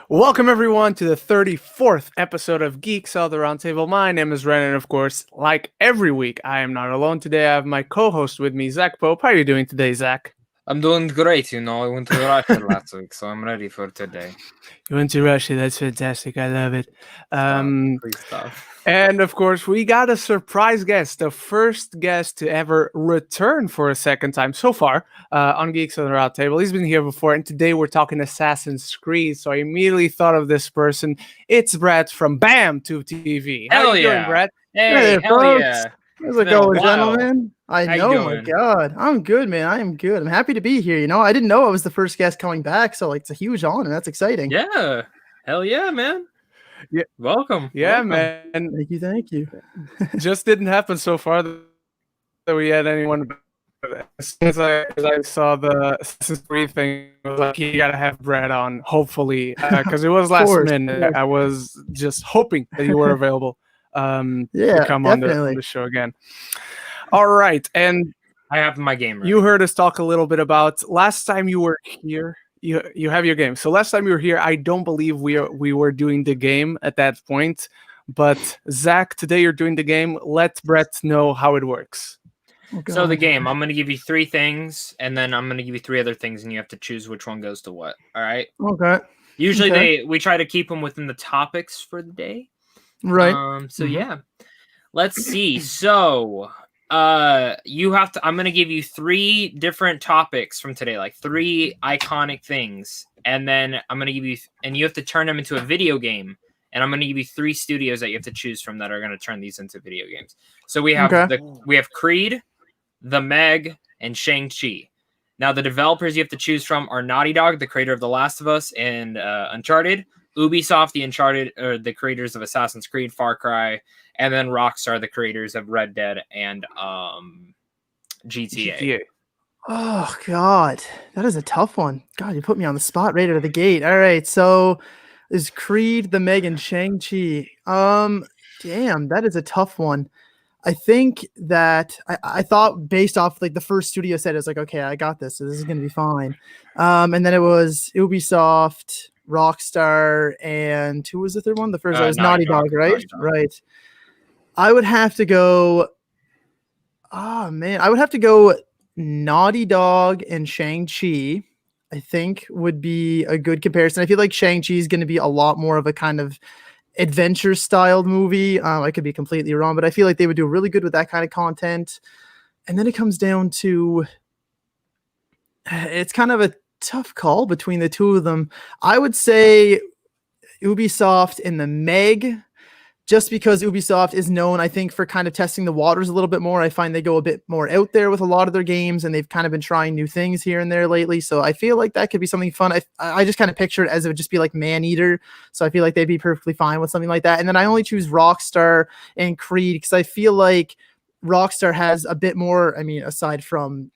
Welcome everyone to the 34th episode of Geeks, the Roundtable. My name is Ren, and of course, like every week, I am not alone today. I have my co-host with me, Zach Pope. How are you doing today, Zach? I'm doing great, I went to Russia last week, so I'm ready for today. You went to Russia, that's fantastic. I love it. Please stop. And of course, we got a surprise guest, the first guest to ever return for a second time so far on Geeks on the Roundtable. He's been here before, and today we're talking Assassin's Creed. So I immediately thought of this person. It's Brett from BAM Tube TV. How are you doing, Brett? Hey, hell folks. yeah. How's it going, gentlemen? I know, my doing? God. I'm good, man. I am good. I'm happy to be here. I didn't know I was the first guest coming back, so it's a huge honor. That's exciting. Yeah. Hell yeah, man. Yeah. Welcome. Yeah, Welcome. man. Thank you. Just didn't happen so far that we had anyone. As soon as I saw the Assassin's Creed thing, I was like, you gotta have Brett on, hopefully, because it was last minute. I was just hoping that you were available to come on the show again. All right, and I have my game ready. You heard us talk a little bit about last time you were here. You have your game. So last time you were here, I don't believe we were doing the game at that point. But Zach, today you're doing the game. Let Brett know how it works. So the game, I'm going to give you 3 things, and then I'm going to give you 3 other things, and you have to choose which one goes to what. All right? Okay. Usually we try to keep them within the topics for the day. Right. Yeah. Let's see. So you have to. I'm going to give you 3 different topics from today, like 3 iconic things, and then I'm going to give you, and you have to turn them into a video game. And I'm going to give you 3 studios that you have to choose from that are going to turn these into video games. So we have we have Creed, The Meg, and Shang-Chi. Now the developers you have to choose from are Naughty Dog, the creator of The Last of Us and Uncharted, Ubisoft, the creators of Assassin's Creed, Far Cry, and then Rockstar, the creators of Red Dead and GTA. Oh God, that is a tough one. God, you put me on the spot right out of the gate. All right, so is Creed, The Meg, and Shang-Chi. Damn, that is a tough one. I think that I thought based off like the first studio said, it's like, okay, I got this. So this is going to be fine. And then it was Ubisoft, Rockstar, and who was the third one? The first was Naughty Dog, right? Right. I would have to go. Oh man, I would have to go Naughty Dog and Shang-Chi. I think would be a good comparison. I feel like Shang-Chi is going to be a lot more of a kind of adventure-styled movie. I could be completely wrong, but I feel like they would do really good with that kind of content. And then it comes down to, it's kind of a tough call between the two of them. I would say Ubisoft and The Meg, just because Ubisoft is known, I think, for kind of testing the waters a little bit more. I find they go a bit more out there with a lot of their games, and they've kind of been trying new things here and there lately. So I feel like that could be something fun. I just kind of picture it as it would just be like Maneater. So I feel like they'd be perfectly fine with something like that. And then I only choose Rockstar and Creed because I feel like Rockstar has a bit more, I mean, aside from,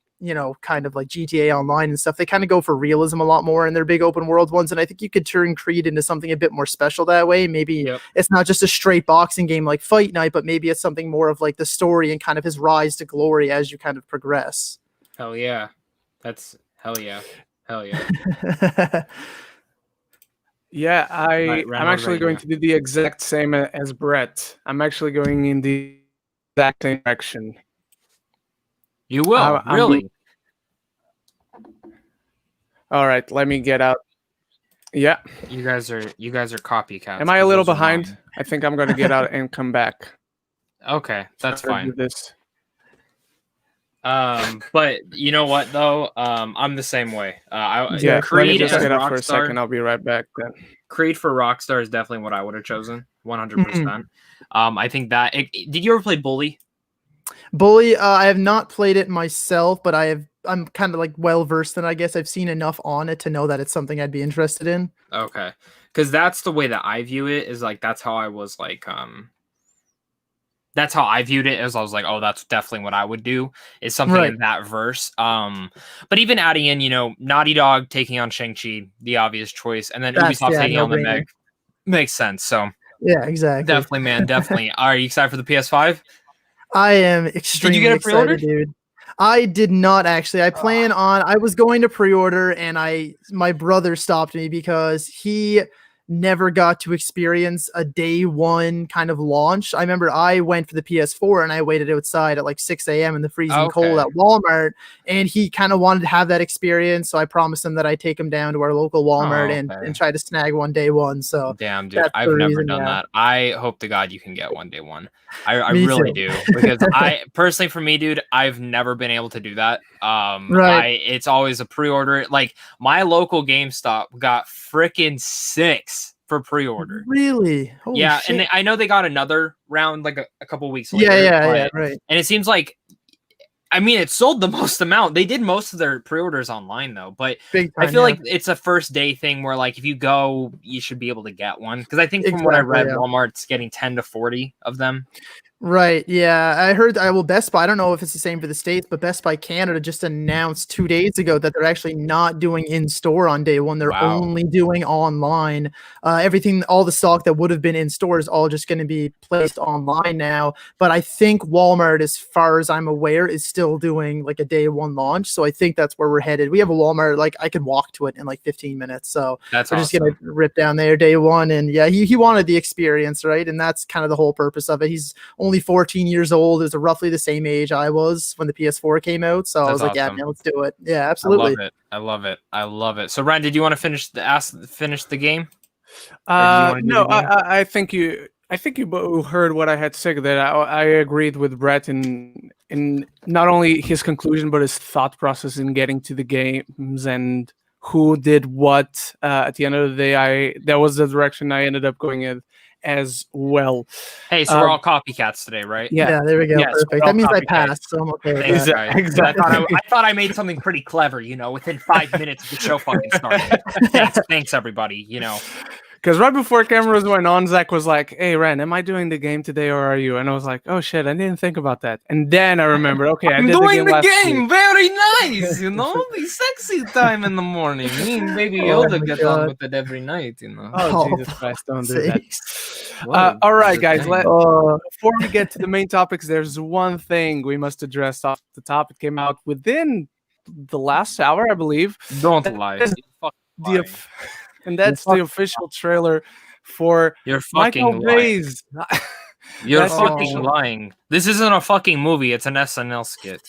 kind of like GTA Online and stuff, they kind of go for realism a lot more in their big open world ones. And I think you could turn Creed into something a bit more special that way. Maybe It's not just a straight boxing game like Fight Night, but maybe it's something more of like the story and kind of his rise to glory as you kind of progress. Hell yeah. That's hell yeah. Hell yeah. Yeah, I'm actually going to do the exact same as Brett. I'm actually going in the exact same direction. You will, really? All right, let me get out. Yeah. You guys are copycats. Am I a little behind? I think I'm going to get out and come back. Okay, that's fine. This. But you know what though? I'm the same way. Creed just get out for a second. I'll be right back then. Creed for Rockstar is definitely what I would have chosen. 100%. I think that. Did you ever play Bully? Bully, I have not played it myself, but I'm kind of like well versed in it. I guess I've seen enough on it to know that it's something I'd be interested in. Okay, because that's the way that I view it. Is like that's how I was like that's how I viewed it. As I was like, oh, that's definitely what I would do. Is something in that verse. But even adding in, Naughty Dog taking on Shang-Chi, the obvious choice, and then Ubisoft taking on the Meg makes sense. So yeah, exactly. Definitely, man, definitely. Are you excited for the PS5? I am extremely excited, pre-ordered? Dude. I did not actually. I was going to pre-order, and my brother stopped me because he never got to experience a day one kind of launch. I remember I went for the PS4 and I waited outside at like 6 a.m. in the freezing cold at Walmart, and he kind of wanted to have that experience. So I promised him that I'd take him down to our local Walmart and try to snag one day one. So damn, dude, I've never done that. I hope to God you can get one day one. I really do, because I personally, for me, dude, I've never been able to do that. It's always a pre-order. Like my local GameStop got freaking 6 for pre-order. Really? Holy shit. And I know they got another round like a couple weeks later. Yeah, right. And it seems like, I mean, it sold the most amount. They did most of their pre-orders online though, but I feel like it's a first day thing where like if you go, you should be able to get one, because I think from what I read, Walmart's getting 10 to 40 of them. Right. Yeah. I heard, Best Buy, I don't know if it's the same for the States, but Best Buy Canada just announced 2 days ago that they're actually not doing in store on day one. They're only doing online. Everything, all the stock that would have been in store is all just going to be placed online now. But I think Walmart, as far as I'm aware, is still doing like a day one launch. So I think that's where we're headed. We have a Walmart, like I could walk to it in like 15 minutes. So we're just going to rip down there day one. And yeah, he wanted the experience, right? And that's kind of the whole purpose of it. He's only 14 years old. Is roughly the same age I was when the PS4 came out. So I was like, yeah, man, let's do it. Yeah, absolutely. I love it. So Ren, did you want to finish the game? No, I think you heard what I had to say. That I agreed with Brett in not only his conclusion but his thought process in getting to the games and who did what. At the end of the day, that was the direction I ended up going in as well. Hey, so we're all copycats today, right? Yeah, there we go. Yes, perfect. That means I passed, so I'm okay. Exactly. I thought I made something pretty clever, within 5 minutes of the show fucking started. Thanks, everybody, Because right before cameras went on, Zach was like, "Hey, Ren, am I doing the game today or are you?" And I was like, "Oh shit, I didn't think about that." And then I remembered, okay, I'm doing the game. Very nice, the sexy time in the morning. Me and baby Yoda get on with it every night, Oh, Jesus Christ, don't do that. All right, guys. Before we get to the main topics, there's one thing we must address off the top. It came out within the last hour, I believe. Don't lie. And that's the official trailer for Michael Bay's. You're fucking lying. This isn't a fucking movie. It's an SNL skit.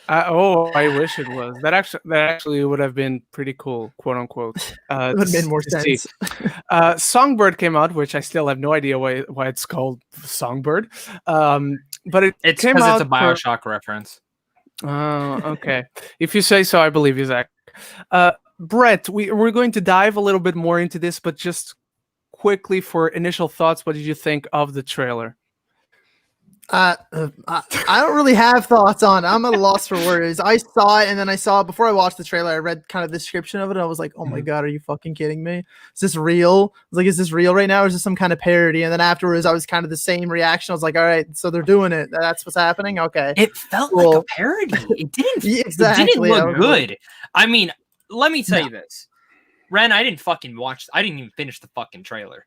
I wish it was. That actually would have been pretty cool, quote unquote. It would have made more sense. Songbird came out, which I still have no idea why it's called Songbird. But it's because it's a BioShock reference. Oh, okay. If you say so, I believe you, Zach. Brett, we're going to dive a little bit more into this, but just quickly for initial thoughts, what did you think of the trailer? I don't really have thoughts on it. I'm at a loss for words. I saw it, and then before I watched the trailer, I read kind of the description of it, and I was like, oh my God, are you fucking kidding me? Is this real? I was like, is this real right now, or is this some kind of parody? And then afterwards, I was kind of the same reaction. I was like, all right, so they're doing it. That's what's happening? Okay. It felt like a parody. It didn't, exactly. It didn't look good. I mean, let me tell you this. Ren, I didn't even finish the fucking trailer.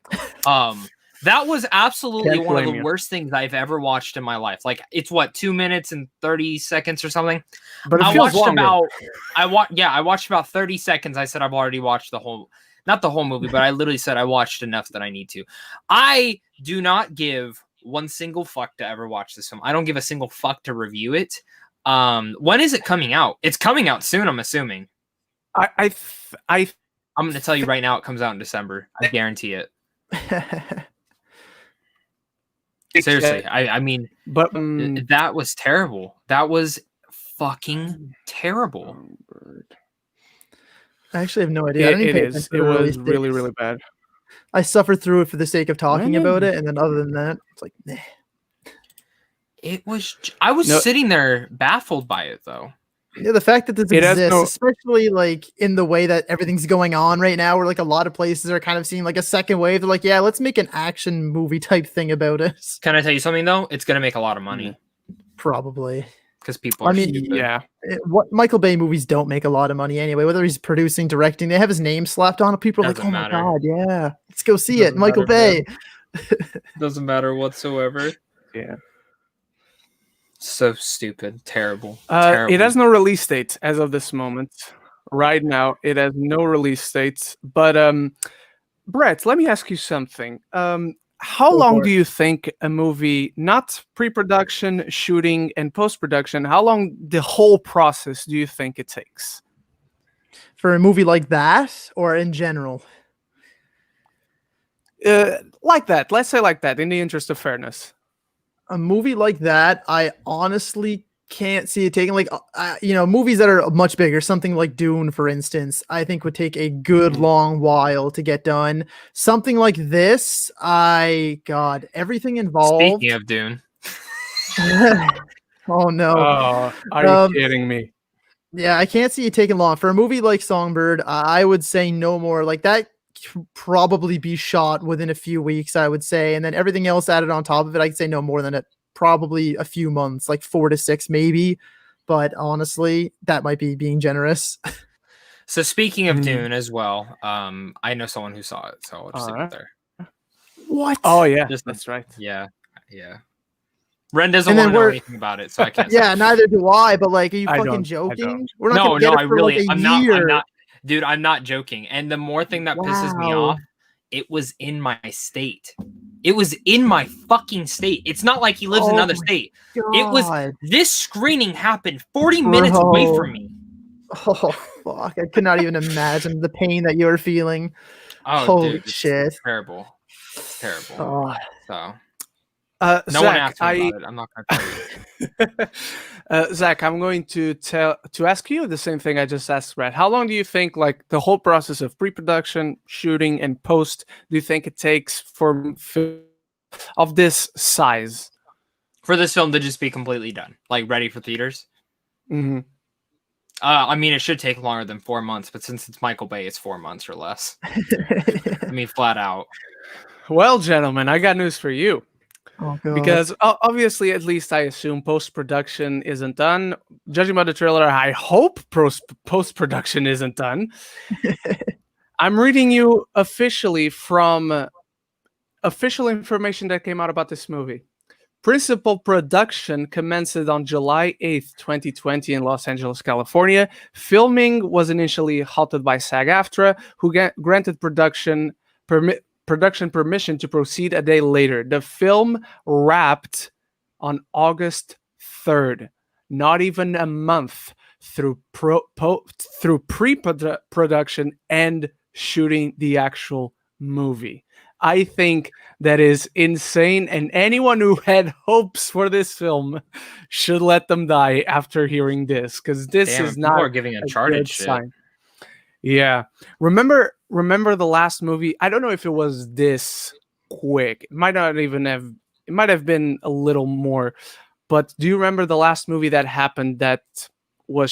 That was absolutely one of the worst things I've ever watched in my life. Like, it's 2 minutes and 30 seconds or something. But it feels longer. I watched about 30 seconds. I said I've already watched not the whole movie, but I literally said I watched enough that I need to. I do not give one single fuck to ever watch this film. I don't give a single fuck to review it. When is it coming out? It's coming out soon, I'm assuming. I'm going to tell you right now, it comes out in December. I guarantee it. Seriously, I mean, but that was terrible. That was fucking terrible. I actually have no idea. It was really, really bad. I suffered through it for the sake of talking about it, and then other than that, it's like, meh. I was sitting there baffled by it, though. Yeah, the fact that this exists, especially like in the way that everything's going on right now, where like a lot of places are kind of seeing like a second wave. They're like, yeah, let's make an action movie type thing about it. Can I tell you something though? It's gonna make a lot of money. Probably. Because people are stupid. Yeah. What Michael Bay movies don't make a lot of money anyway. Whether he's producing, directing, they have his name slapped on it. People are like, oh my God, yeah. Let's go see it. Michael Bay. Doesn't matter whatsoever. Yeah. So stupid. Terrible. It has no release date as of this moment. Right now, it has no release date. But Brett, let me ask you something. How Go long for do it. you think a movie, not pre-production, shooting, and post-production, how long the whole process do you think it takes? For a movie like that, or in general? Like that. Let's say like that, in the interest of fairness. A movie like that, I honestly can't see it taking movies that are much bigger, something like Dune, for instance, I think would take a good Mhm. long while to get done. Something like this, everything involved. Speaking of Dune, Oh no. Oh, are you Um, kidding me? yeah, I can't see it taking long. For a movie like Songbird, I would say no more. Like that could probably be shot within a few weeks, I would say. And then everything else added on top of it, I'd say no more than probably a few months, like 4 to 6 maybe. But honestly, that might be being generous. so speaking of Mhm. Dune as well, I know someone who saw it, so I'll just leave it there. What? Oh yeah, Just that's right. Yeah. Ren doesn't And want then to know we're anything about it, so I can't say. yeah, neither do I. But like, are you I fucking don't. joking? We're not No, gonna get no, it for like a I'm year. not, dude. I'm not joking. And the more thing that pisses me Wow. off, it was in my state. It was in my fucking state. It's not like he lives in Oh another my state. It was. God, This screening happened 40 minutes away bro. from me. Oh fuck! I could not even imagine the pain that you were feeling. Oh, Holy dude, shit! it's terrible. It's terrible. Oh, So no one Zach, asked me about it. I'm not gonna tell you. Zach, I'm going to ask you the same thing I just asked Brad. How long do you think, like the whole process of pre-production, shooting, and post, do you think it takes for film of this size? For this film to just be completely done, like ready for theaters. Mm-hmm. I mean, it should take longer than 4 months, but since it's Michael Bay, it's 4 months or less. I mean, flat out. Well, gentlemen, I got news for you. oh god. Because obviously, at least I assume post-production isn't done. Judging by the trailer, I hope post-production isn't done. I'm reading you officially from official information that came out about this movie. Principal production commenced on July 8th, 2020 in Los Angeles, California. Filming was initially halted by SAG-AFTRA, who granted production permission to proceed a day later. The film wrapped on August 3rd, not even a month through pre-production and shooting the actual movie. I think that is insane, and anyone who had hopes for this film should let them die after hearing this, because this Damn, is people not are giving a Uncharted good shit. sign. Yeah, remember the last movie? I don't know if it was this quick. It might not even have. It might have been a little more. But do you remember the last movie that happened that was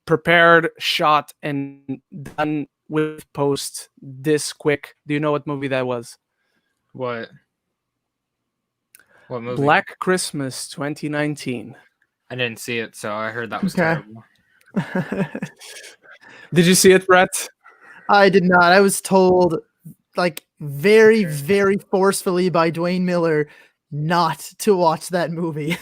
prepared, shot, and done with post this quick? Do you know what movie that was? What movie? Black Christmas 2019. I didn't see it, so I heard that was Okay. terrible. Did you see it, Brett? I did not. I was told, like, very, very forcefully by Dwayne Miller not to watch that movie.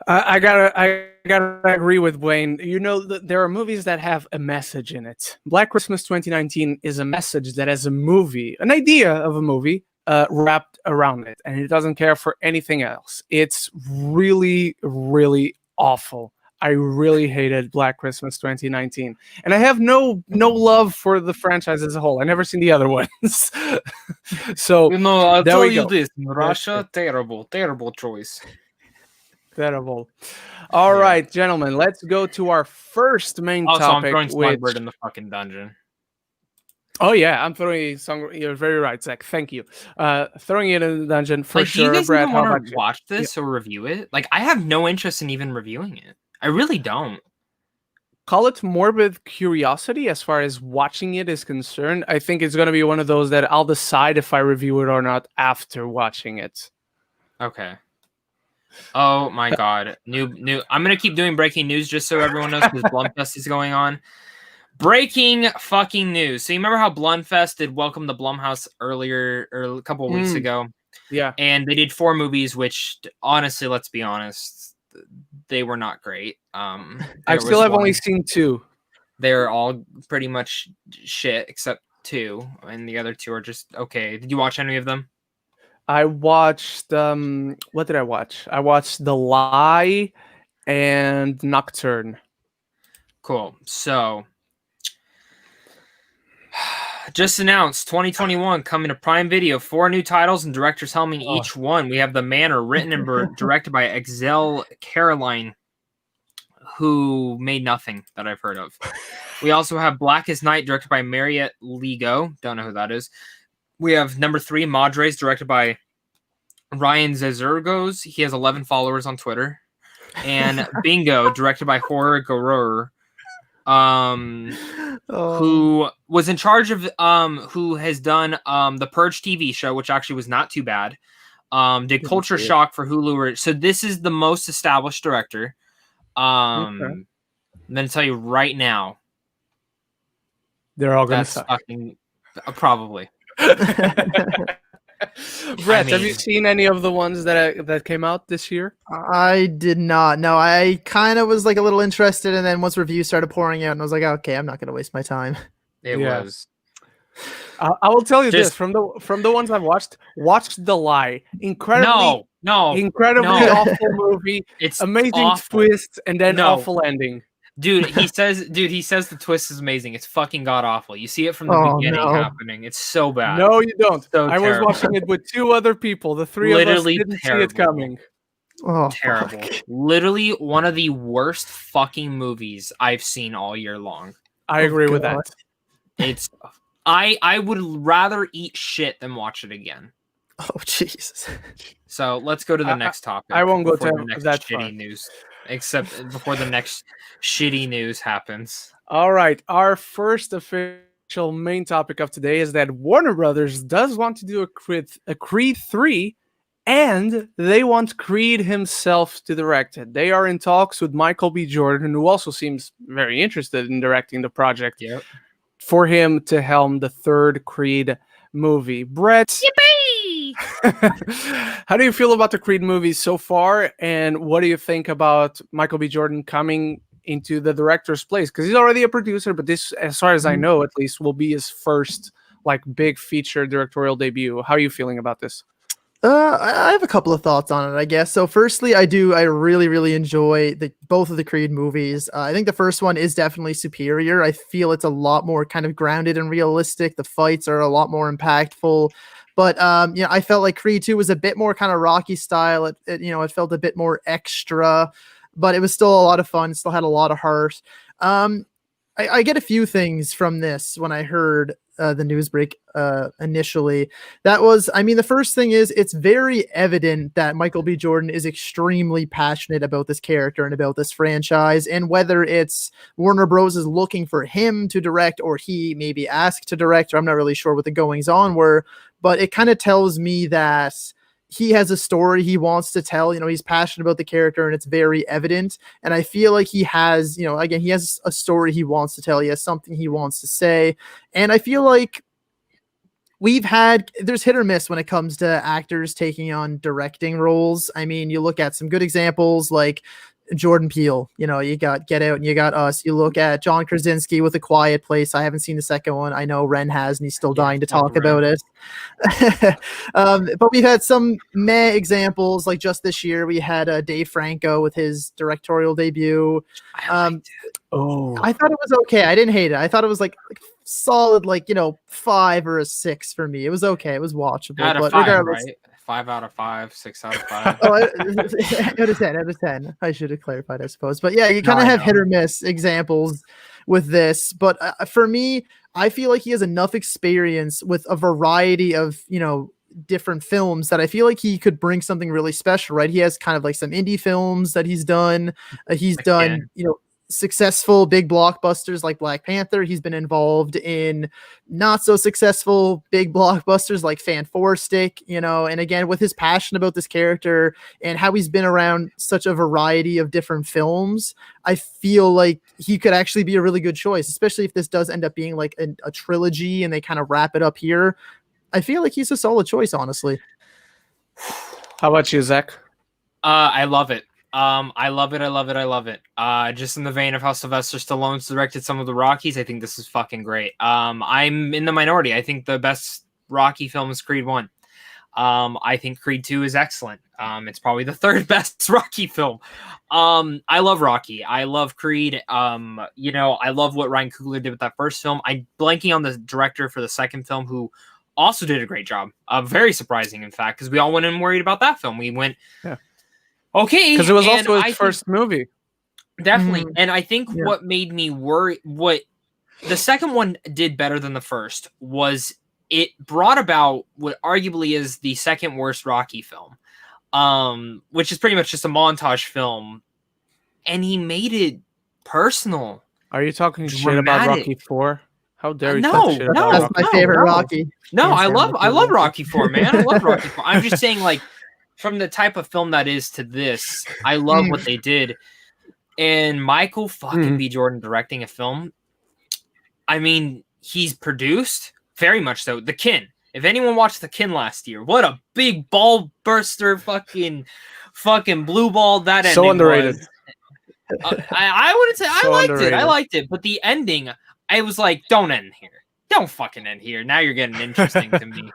I gotta agree with Wayne. You know, there are movies that have a message in it. Black Christmas 2019 is a message that has a movie, an idea of a movie, wrapped around it, and it doesn't care for anything else. It's really, really awful. I really hated Black Christmas 2019, and I have no love for the franchise as a whole. I never seen the other ones, so You know, I'll there tell we you go. this, Russia, terrible choice. Terrible. All Yeah. right, gentlemen, let's go to our first main Also, I'm topic. throwing Which... Songbird in the fucking dungeon. Oh yeah, I'm throwing Songbird. You're very right, Zach. Thank you. Throwing it in the dungeon for Like, sure. do you guys Brad, even how want about to you? watch this or review it? Like, I have no interest in even reviewing it. I really don't. Call it morbid curiosity as far as watching it is concerned. I think it's going to be one of those that I'll decide if I review it or not after watching it. Okay. Oh my god. New I'm gonna keep doing breaking news just so everyone knows because Blumfest is going on. Breaking fucking news. So you remember how Blumfest did Welcome to Blumhouse earlier or a couple of weeks ago? Yeah. And they did 4 movies, which honestly, let's be honest, they were not great. I still have only seen 2. They're all pretty much shit except 2, and the other 2 are just okay. Did you watch any of them? I watched what did I watch? I watched The Lie and Nocturne. Cool. So, just announced 2021 coming to Prime Video. 4 new titles and directors helming each one. We have The Manor, written and directed by Exel Caroline, who made nothing that I've heard of. We also have Blackest Night, directed by Mariette Lego. Don't know who that is. We have number 3, Madres, directed by Ryan Zezergos. He has 11 followers on Twitter. And Bingo, directed by Horror Gurur, who was in charge of who has done the Purge TV show, which actually was not too bad. Did Culture Shock for Hulu. So this is the most established director. I'm gonna tell you right now, they're all gonna suck. Fucking, probably. Brett, have you seen any of the ones that came out this year? I did not. No, I kind of was like a little interested, and then once reviews started pouring out, and I was like, okay, I'm not going to waste my time. It was. I will tell you this from the ones I've watched The Lie. Incredibly awful movie. It's amazing awful. twist and then awful ending. Dude, he says the twist is amazing. It's fucking god awful. You see it from the beginning happening. It's so bad. No, you don't. So I was watching it with 2 other people. The 3 of us didn't see it coming. Oh, terrible. Fuck. Literally one of the worst fucking movies I've seen all year long. I agree with that. It's I would rather eat shit than watch it again. Oh Jesus. So let's go to the next topic. I won't go to the next that shitty far. news. Except before the next shitty news happens. All right. Our first official main topic of today is that Warner Brothers does want to do a Creed 3, and they want Creed himself to direct it. They are in talks with Michael B. Jordan, who also seems very interested in directing the project, for him to helm the 3rd Creed movie. Brett, yippee! How do you feel about the Creed movies so far, and what do you think about Michael B. Jordan coming into the director's place? Because he's already a producer, but this, as far as I know, at least, will be his first big feature directorial debut. How are you feeling about this? I have a couple of thoughts on it, I guess. So firstly, I really, really enjoy both of the Creed movies. I think the first one is definitely superior. I feel it's a lot more kind of grounded and realistic. The fights are a lot more impactful. But I felt like Creed 2 was a bit more kind of Rocky style. It felt a bit more extra, but it was still a lot of fun. It still had a lot of heart. I get a few things from this when I heard the news break initially. That was, the first thing is it's very evident that Michael B. Jordan is extremely passionate about this character and about this franchise, and whether it's Warner Bros. Is looking for him to direct or he maybe asked to direct, or I'm not really sure what the goings on were, but it kind of tells me that he has a story he wants to tell. He's passionate about the character, and it's very evident. And I feel like he has, again, he has a story he wants to tell. He has something he wants to say. And I feel like there's hit or miss when it comes to actors taking on directing roles. You look at some good examples like Jordan Peele, you got Get Out and you got Us. You look at John Krasinski with A Quiet Place. I haven't seen the second one. I know Ren has, and he's still dying to talk about it. But we've had some meh examples, like just this year we had Dave Franco with his directorial debut. I thought it was okay. I didn't hate it. I thought it was like solid, 5 or a 6 for me. It was okay. It was watchable. Out of but 5, regardless, right? 5 out of 5, 6 out of 5. Out of 10, out of 10. I should have clarified, I suppose. But yeah, you kind of have hit or miss examples with this. But for me, I feel like he has enough experience with a variety of, different films that I feel like he could bring something really special, right? He has kind of like some indie films that he's done. He's done, successful big blockbusters like Black Panther. He's been involved in not so successful big blockbusters like Fan Four Stick, and again, with his passion about this character and how he's been around such a variety of different films, I feel like he could actually be a really good choice, especially if this does end up being like a trilogy and they kind of wrap it up here. I feel like he's a solid choice, honestly. How about you, Zach? I love it. I love it. I love it. I love it. Just in the vein of how Sylvester Stallone's directed some of the Rockies, I think this is fucking great. I'm in the minority. I think the best Rocky film is Creed 1. I think Creed 2 is excellent. It's probably the third best Rocky film. I love Rocky. I love Creed. I love what Ryan Coogler did with that first film. I'm blanking on the director for the second film, who also did a great job. Very surprising, in fact, because we all went in worried about that film. We went, okay. Because it was also his first movie. Definitely. And I think what made me worry, what the second one did better than the first, was it brought about what arguably is the second worst Rocky film, which is pretty much just a montage film. And he made it personal. Are you talking shit about Rocky 4? How dare you talk shit about That's Rocky? my favorite Rocky. No, I love Rocky 4, man. I love Rocky 4. I'm just saying, like, from the type of film that is to this, I love what they did. And Michael fucking B. Jordan directing a film. I mean, he's produced, very much so, The Kin. If anyone watched The Kin last year, what a big ball burster fucking blue ball that ending so underrated. Was. I wouldn't say so I liked it, but the ending, I was like, don't end here. Don't fucking end here. Now you're getting interesting to me.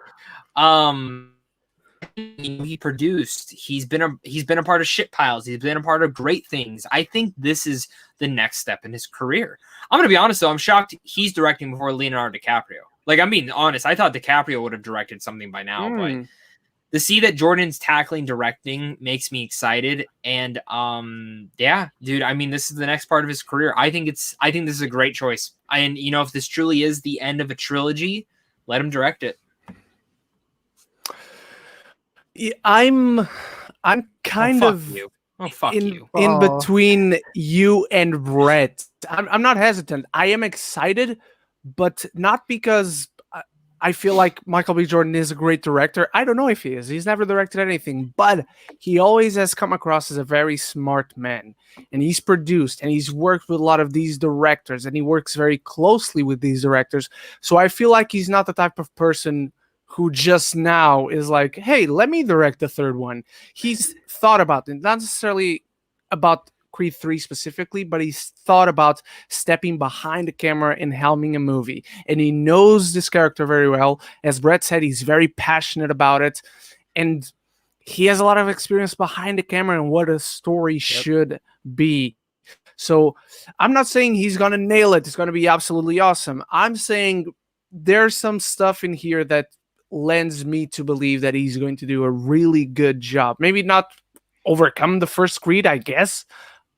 He produced. He's been a part of shit piles. He's been a part of great things. I think this is the next step in his career. I'm gonna be honest though. I'm shocked he's directing before Leonardo DiCaprio. Like, I'm being honest. I thought DiCaprio would have directed something by now, but to see that Jordan's tackling directing makes me excited. And yeah, dude. I mean, this is the next part of his career. I think this is a great choice. And if this truly is the end of a trilogy, let him direct it. I'm kind of in between you and Brett. I'm not hesitant. I am excited, but not because I feel like Michael B. Jordan is a great director. I don't know if he is. He's never directed anything, but he always has come across as a very smart man. And he's produced and he's worked with a lot of these directors, and he works very closely with these directors. So I feel like he's not the type of person who just now is like, hey, let me direct the third one. He's thought about it, not necessarily about Creed 3 specifically, but he's thought about stepping behind the camera and helming a movie. And he knows this character very well. As Brett said, he's very passionate about it. And he has a lot of experience behind the camera and what a story should be. So I'm not saying he's going to nail it. It's going to be absolutely awesome. I'm saying there's some stuff in here that lends me to believe that he's going to do a really good job. Maybe not overcome the first Creed, I guess,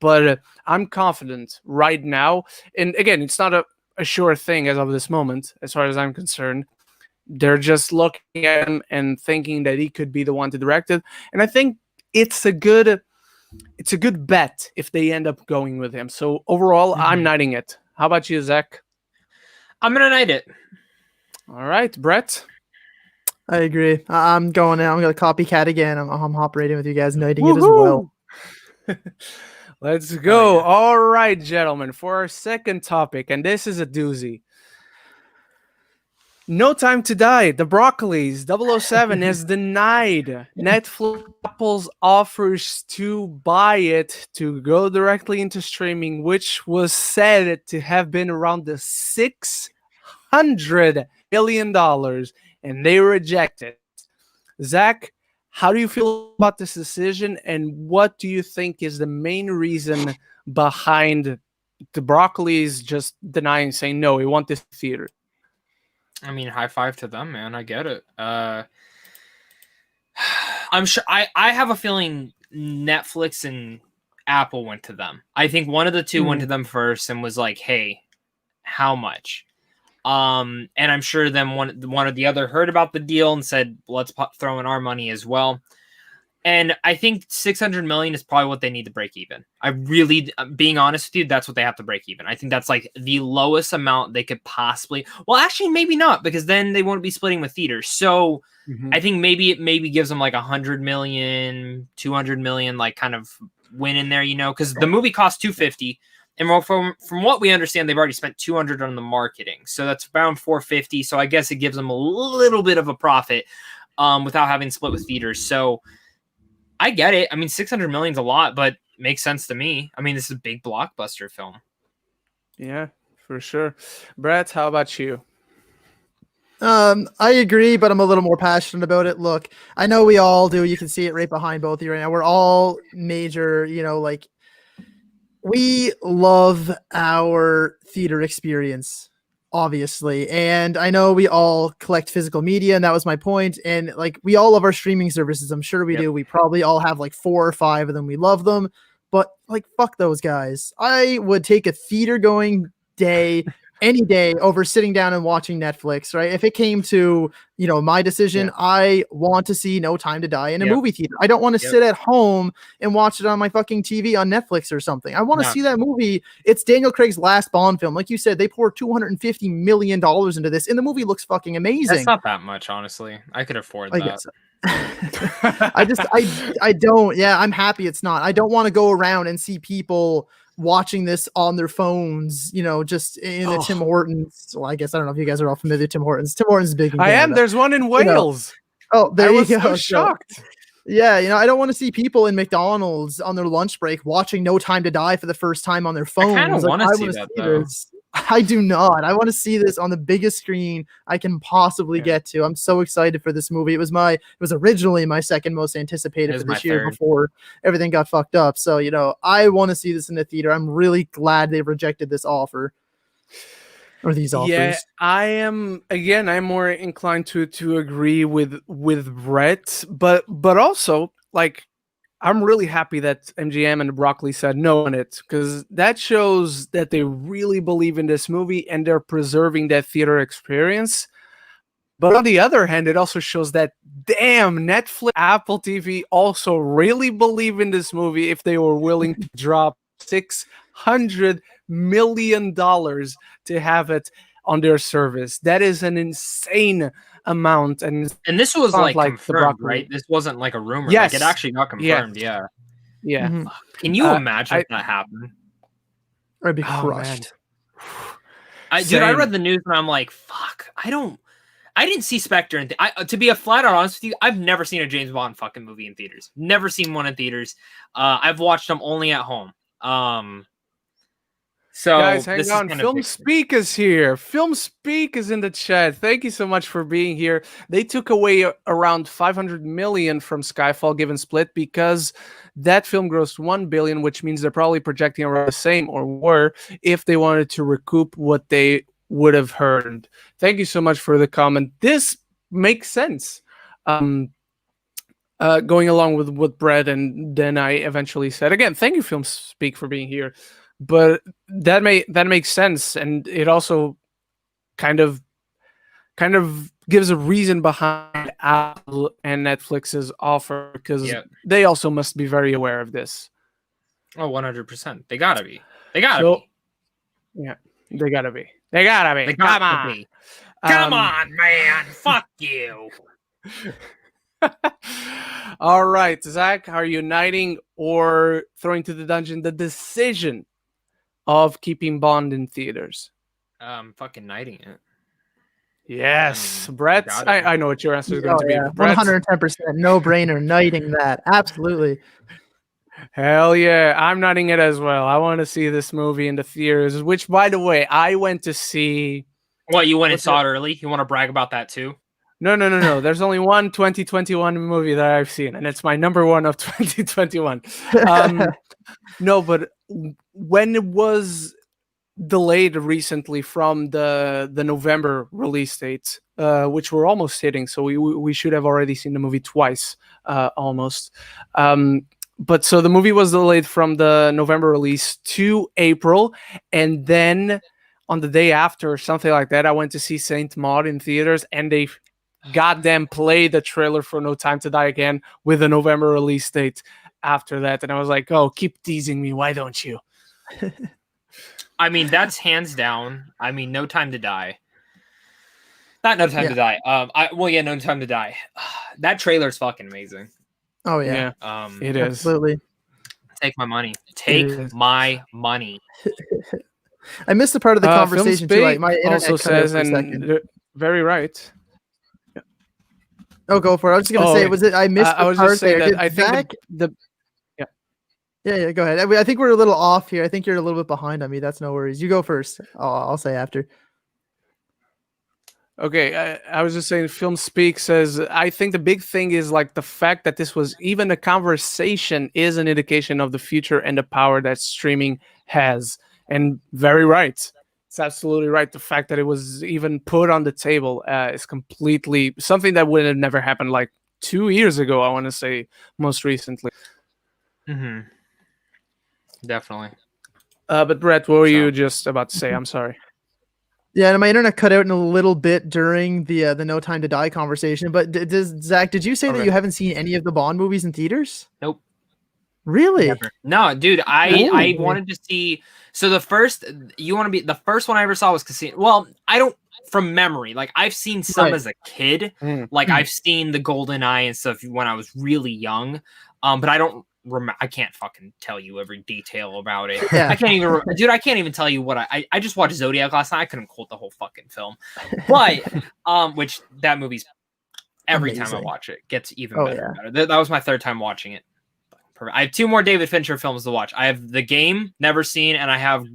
but I'm confident right now. And again, it's not a sure thing as of this moment, as far as I'm concerned. They're just looking at him and thinking that he could be the one to direct it. And I think it's a good bet if they end up going with him. So overall, I'm knighting it. How about you, Zach? I'm going to knight it. All right, Brett? I agree. I'm going out. I'm going to copycat again. I'm operating with you guys, knighting it as well. Let's go. All right, gentlemen, for our second topic, and this is a doozy. No Time to Die, The Broccolis, 007 has denied Netflix's offers to buy it to go directly into streaming, which was said to have been around the $600 million, and they rejected. Zach, how do you feel about this decision, and what do you think is the main reason behind the Broccolis just denying, saying, no, we want this theater? I mean, high five to them, man. I get it. I'm sure. I have a feeling Netflix and Apple went to them. I think one of the two went to them first and was like, hey, how much? And I'm sure then one or the other heard about the deal and said, let's throw in our money as well. And I think 600 million is probably what they need to break even. I really, being honest with you, that's what they have to break even. I think that's like the lowest amount they could possibly. Well, actually, maybe not, because then they won't be splitting with theaters. So I think maybe it gives them like 100 million, 200 million, like kind of win in there, because the movie cost 250. And from what we understand, they've already spent 200 on the marketing. So that's around 450. So I guess it gives them a little bit of a profit without having split with theaters. So I get it. I mean, 600 million is a lot, but makes sense to me. I mean, this is a big blockbuster film. Yeah, for sure. Brett, how about you? I agree, but I'm a little more passionate about it. Look, I know we all do. You can see it right behind both of you right now. We're all major, like we love our theater experience, obviously. And I know we all collect physical media, and that was my point. And like we all love our streaming services. I'm sure we do. We probably all have like 4 or 5 of them. We love them. But like fuck those guys. I would take a theater going day any day over sitting down and watching Netflix, right? If it came to, my decision, I want to see No Time to Die in a movie theater. I don't want to sit at home and watch it on my fucking TV on Netflix or something. I want to see that movie. It's Daniel Craig's last Bond film. Like you said, they poured $250 million into this, and the movie looks fucking amazing. That's not that much, honestly. I could afford that. Guess. I don't. Yeah, I'm happy it's not. I don't want to go around and see people watching this on their phones, just in the Tim Hortons. Well, I guess I don't know if you guys are all familiar with Tim Hortons. Tim Hortons is big in Canada. I am. There's one in Wales. There you go. So shocked. Yeah, I don't want to see people in McDonald's on their lunch break watching No Time to Die for the first time on their phones. I kind of want to see that, though. I do not. I want to see this on the biggest screen I can possibly get to. I'm so excited for this movie. It was originally my second most anticipated for this year before everything got fucked up. So, I want to see this in the theater. I'm really glad they rejected this offer. Or these offers. Yeah, I'm more inclined to agree with Brett, but also like I'm really happy that MGM and Broccoli said no on it, because that shows that they really believe in this movie and they're preserving that theater experience. But on the other hand, it also shows that, damn, Netflix, Apple TV also really believe in this movie if they were willing to drop $600 million to have it on their service. That is an insane amount, and this was like confirmed, right? This wasn't like a rumor. Yes, like, it actually got confirmed. Yeah. Mm-hmm. Can you imagine if that happened? I'd be crushed. Dude, I read the news and I'm like, fuck. I didn't see Spectre, and to be a flat out honest with you, I've never seen a James Bond fucking movie in theaters. Never seen one in theaters. I've watched them only at home. So guys, hang on. Film Speak is here. Film Speak is in the chat. Thank you so much for being here. They took away around $500 million from Skyfall given split because that film grossed $1 billion, which means they're probably projecting around the same, or were, if they wanted to recoup what they would have heard. Thank you so much for the comment. This makes sense. Going along with what Brett and then I eventually said. Again, thank you, Film Speak, for being here. But that makes sense, and it also kind of gives a reason behind Apple and Netflix's offer, because they also must be very aware of this. Oh, 100%. They gotta be. Be. Yeah, they gotta be. Come on, man. Fuck you. All right, Zach, are you uniting or throwing to the dungeon the decision of keeping Bond in theaters? Fucking knighting it. Yes, Brett. I know what your answer is going to be. 110%, no brainer, knighting that. Absolutely. Hell yeah, I'm knighting it as well. I want to see this movie in the theaters, which, by the way, I went to see. What, you went and saw it early? You want to brag about that too? No. There's only one 2021 movie that I've seen, and it's my number one of 2021. No, but when it was delayed recently from the November release date, which we're almost hitting, so we should have already seen the movie twice, almost. But so the movie was delayed from the November release to April, and then on the day after, or something like that, I went to see Saint Maud in theaters, and they goddamn play the trailer for No Time to Die again with a November release date after that. And I was like, oh, keep teasing me. Why don't you? I mean, that's hands down. I mean, No Time to Die. Not No Time to Die. No Time to Die. That trailer's fucking amazing. Oh, yeah. It is. Absolutely. Take my money. Take my money. I missed the part of the conversation too. Like, my internet also says, and very right. Oh, go for it. I was just gonna say, was it? I missed. I was just saying that I think Zach, the Yeah, go ahead. I think we're a little off here. I think you're a little bit behind on me. That's no worries. You go first. I'll say after. Okay, I was just saying, Film Speak says, I think the big thing is like the fact that this was even a conversation is an indication of the future and the power that streaming has. And very right. It's absolutely right. The fact that it was even put on the table is completely something that would have never happened like 2 years ago, I want to say, most recently. Mm-hmm. Definitely. But Brett, what were you just about to say? I'm sorry. Yeah, and my internet cut out in a little bit during the No Time to Die conversation. But Zach, did you say that you haven't seen any of the Bond movies in theaters? Nope. Really? Never. No, dude. I wanted to see. So the first one I ever saw was Casino. Well, I don't from memory. Like I've seen some as a kid. Like I've seen the Golden Eye and stuff when I was really young. But I don't. I can't fucking tell you every detail about it. Yeah. I can't even, dude. I can't even tell you what I just watched Zodiac last night. I couldn't quote the whole fucking film, but which that movie's every time I watch it gets even better. And better. That was my third time watching it. I have 2 more David Fincher films to watch. I have The Game, never seen, and I have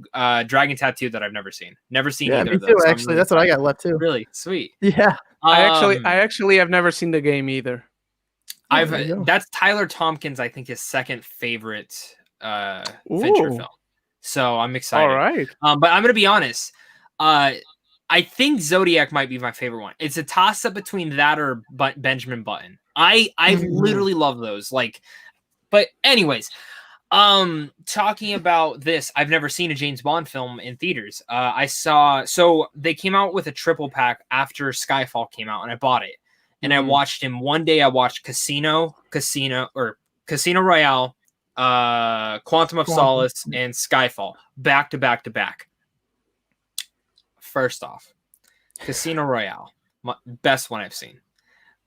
Dragon Tattoo that I've never seen. Never seen either of those. Too, actually, that's what I got left too. Really sweet. Yeah. I actually have never seen The Game either. That's Tyler Tompkins, I think, his second favorite Fincher film. So I'm excited. All right. But I'm gonna be honest. I think Zodiac might be my favorite one. It's a toss up between that or Benjamin Button. I literally love those. Like, but anyways, talking about this, I've never seen a James Bond film in theaters. So they came out with a triple pack after Skyfall came out, and I bought it. And I watched him one day. I watched Casino Royale, Quantum of Solace, and Skyfall back to back to back. First off, Casino Royale, best one I've seen.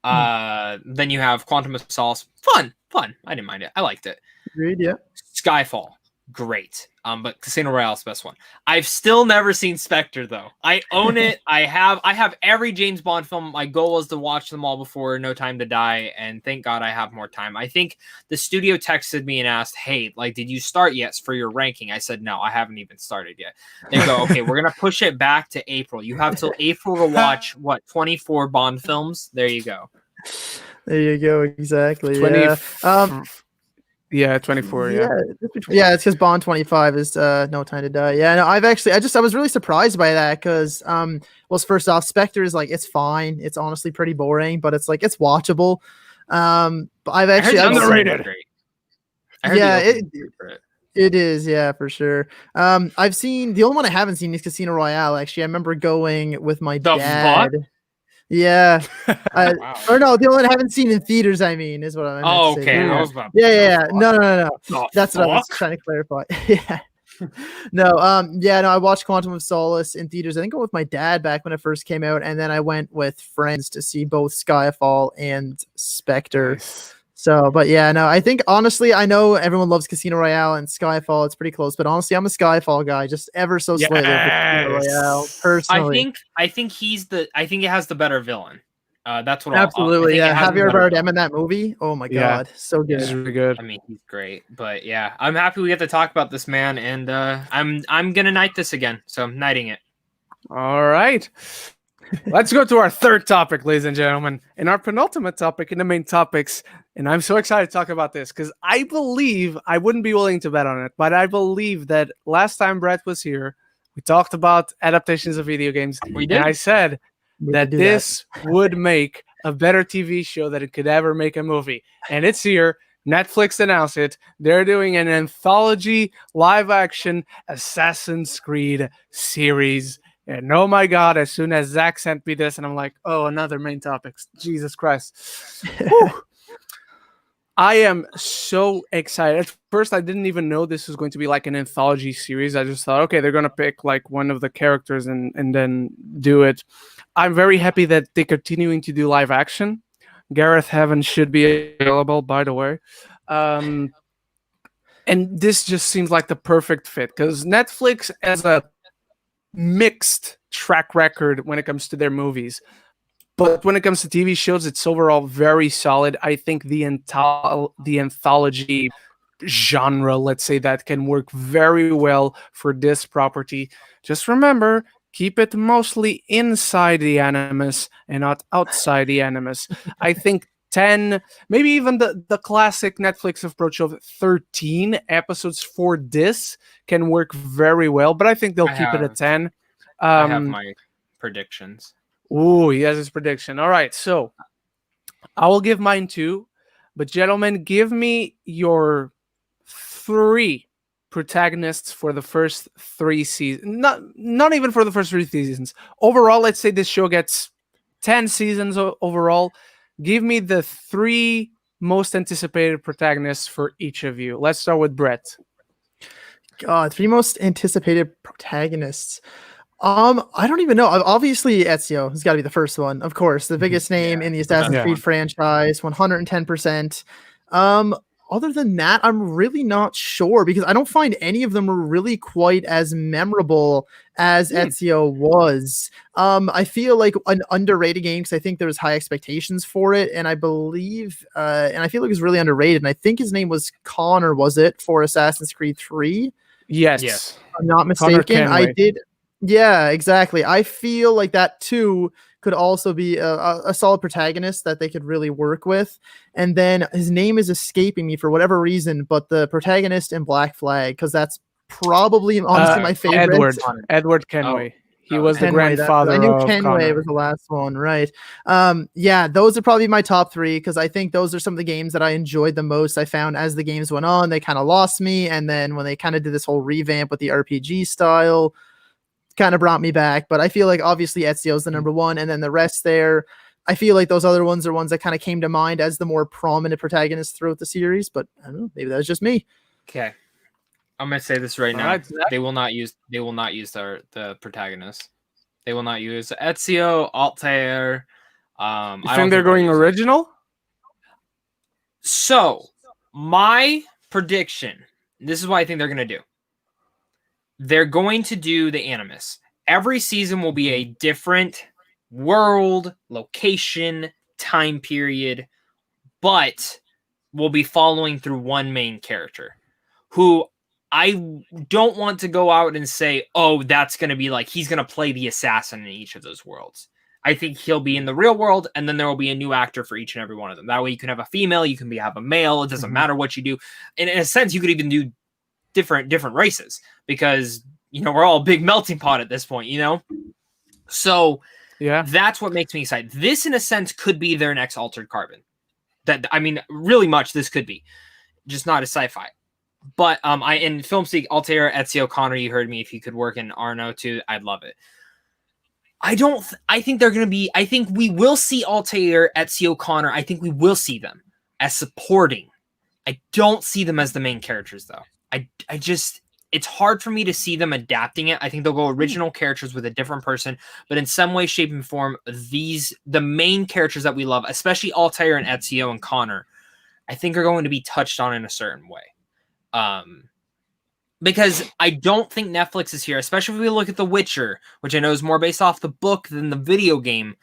Then you have Quantum of Solace, fun. I didn't mind it. I liked it. Agreed. Yeah. Skyfall, great. But Casino Royale is the best one. I've still never seen Spectre though. I own it. I have every James Bond film. My goal is to watch them all before No Time to Die, and thank God I have more time. I think the studio texted me and asked, "Hey, like, did you start yet for your ranking?" I said, "No, I haven't even started yet." They go, "Okay, we're gonna push it back to April. You have till April to watch 24 Bond films." There you go. There you go. Exactly. 24. Yeah, it's because Bond 25 is No Time to Die. Yeah, no, I was really surprised by that because, first off, Spectre is like, it's fine. It's honestly pretty boring, but it's like, it's watchable. But I've actually underrated. It is, yeah, for sure. I've seen the only one I haven't seen is Casino Royale. Actually, I remember going with my dad. Fuck? Yeah. Wow. Or no, the only one I haven't seen in theaters, I mean, is what I meant to say. Okay. Yeah. No. That's what I was trying to clarify. Yeah. No, I watched Quantum of Solace in theaters. I think I went with my dad back when it first came out, and then I went with friends to see both Skyfall and Spectre. Nice. So, but yeah, no, I think honestly, I know everyone loves Casino Royale and Skyfall. It's pretty close, but honestly, I'm a Skyfall guy, just ever so slightly over Casino Royale. Personally, I think it has the better villain. That's what. Absolutely, yeah. Javier Bardem in that movie. Oh my god, so good. He's really good. I mean, he's great. But yeah, I'm happy we get to talk about this man, and I'm gonna night this again. So I'm nighting it. All right. Let's go to our third topic, ladies and gentlemen, and our penultimate topic in the main topics. And I'm so excited to talk about this because I believe, I wouldn't be willing to bet on it, but I believe that last time Brett was here, we talked about adaptations of video games. We did. And I said that this would make a better TV show than it could ever make a movie. And it's here. Netflix announced it. They're doing an anthology live-action Assassin's Creed series. And oh my god, as soon as Zach sent me this, and I'm like, oh, another main topic. Jesus Christ. I am so excited. At first, I didn't even know this was going to be like an anthology series. I just thought, okay, they're going to pick like one of the characters and then do it. I'm very happy that they're continuing to do live action. Gareth Heaven should be available, by the way. And this just seems like the perfect fit because Netflix has a mixed track record when it comes to their movies. But when it comes to TV shows, it's overall very solid. I think the anthology genre, let's say, that can work very well for this property. Just remember, keep it mostly inside the animus and not outside the animus. I think 10, maybe even the classic Netflix approach of 13 episodes for this can work very well, but I think they'll keep it at 10. I have my predictions. Ooh, he has his prediction. All right, so I will give mine too, but gentlemen, give me your 3 protagonists for the first 3 seasons. Not even for the first 3 seasons. Overall, let's say this show gets 10 seasons overall. Give me the 3 most anticipated protagonists for each of you. Let's start with Brett. God, 3 most anticipated protagonists. I don't even know. Obviously, Ezio has got to be the first one, of course, the biggest name in the Assassin's Creed franchise, 110%. Other than that, I'm really not sure because I don't find any of them are really quite as memorable as Ezio was. I feel like an underrated game because I think there was high expectations for it, and I believe, and I feel like it was really underrated. And I think his name was Connor, was it, for Assassin's Creed 3? Yes. If I'm not mistaken. I did. Yeah, exactly. I feel like that too could also be a solid protagonist that they could really work with. And then his name is escaping me for whatever reason, but the protagonist in Black Flag, because that's probably honestly my favorite. Edward Kenway. He was the grandfather. I knew of Kenway Connor. was the last one, right? Yeah, those are probably my top 3 because I think those are some of the games that I enjoyed the most. I found as the games went on, they kind of lost me, and then when they kind of did this whole revamp with the RPG style, kind of brought me back. But I feel like obviously Ezio's the number 1, and then the rest there, I feel like those other ones are ones that kind of came to mind as the more prominent protagonists throughout the series. But I don't know, maybe that's just me. Okay, I'm gonna say this right now. They will not use the protagonist. They will not use Ezio, Altair. You think they're going original? So my prediction. This is what I think they're gonna do. They're going to do the Animus. Every season will be a different world, location, time period, but we'll be following through one main character who I don't want to go out and say, oh, that's going to be like, he's going to play the assassin in each of those worlds. I think he'll be in the real world, and then there will be a new actor for each and every one of them. That way you can have a female, you can have a male. It doesn't matter what you do. And in a sense, you could even do different races because, we're all a big melting pot at this point, So yeah, that's what makes me excited. This, in a sense, could be their next Altered Carbon. Really much this could be, just not a sci-fi. But in film speak, Altair, Ezio, Connor, you heard me. If you could work in Arno too, I'd love it. I think they're going to be, I think we will see Altair, Ezio, Connor. I think we will see them as supporting. I don't see them as the main characters though. I just, it's hard for me to see them adapting it. I think they'll go original characters with a different person, but in some way, shape, and form, the main characters that we love, especially Altair and Ezio and Connor, I think are going to be touched on in a certain way. Because I don't think Netflix is here, especially if we look at The Witcher, which I know is more based off the book than the video game.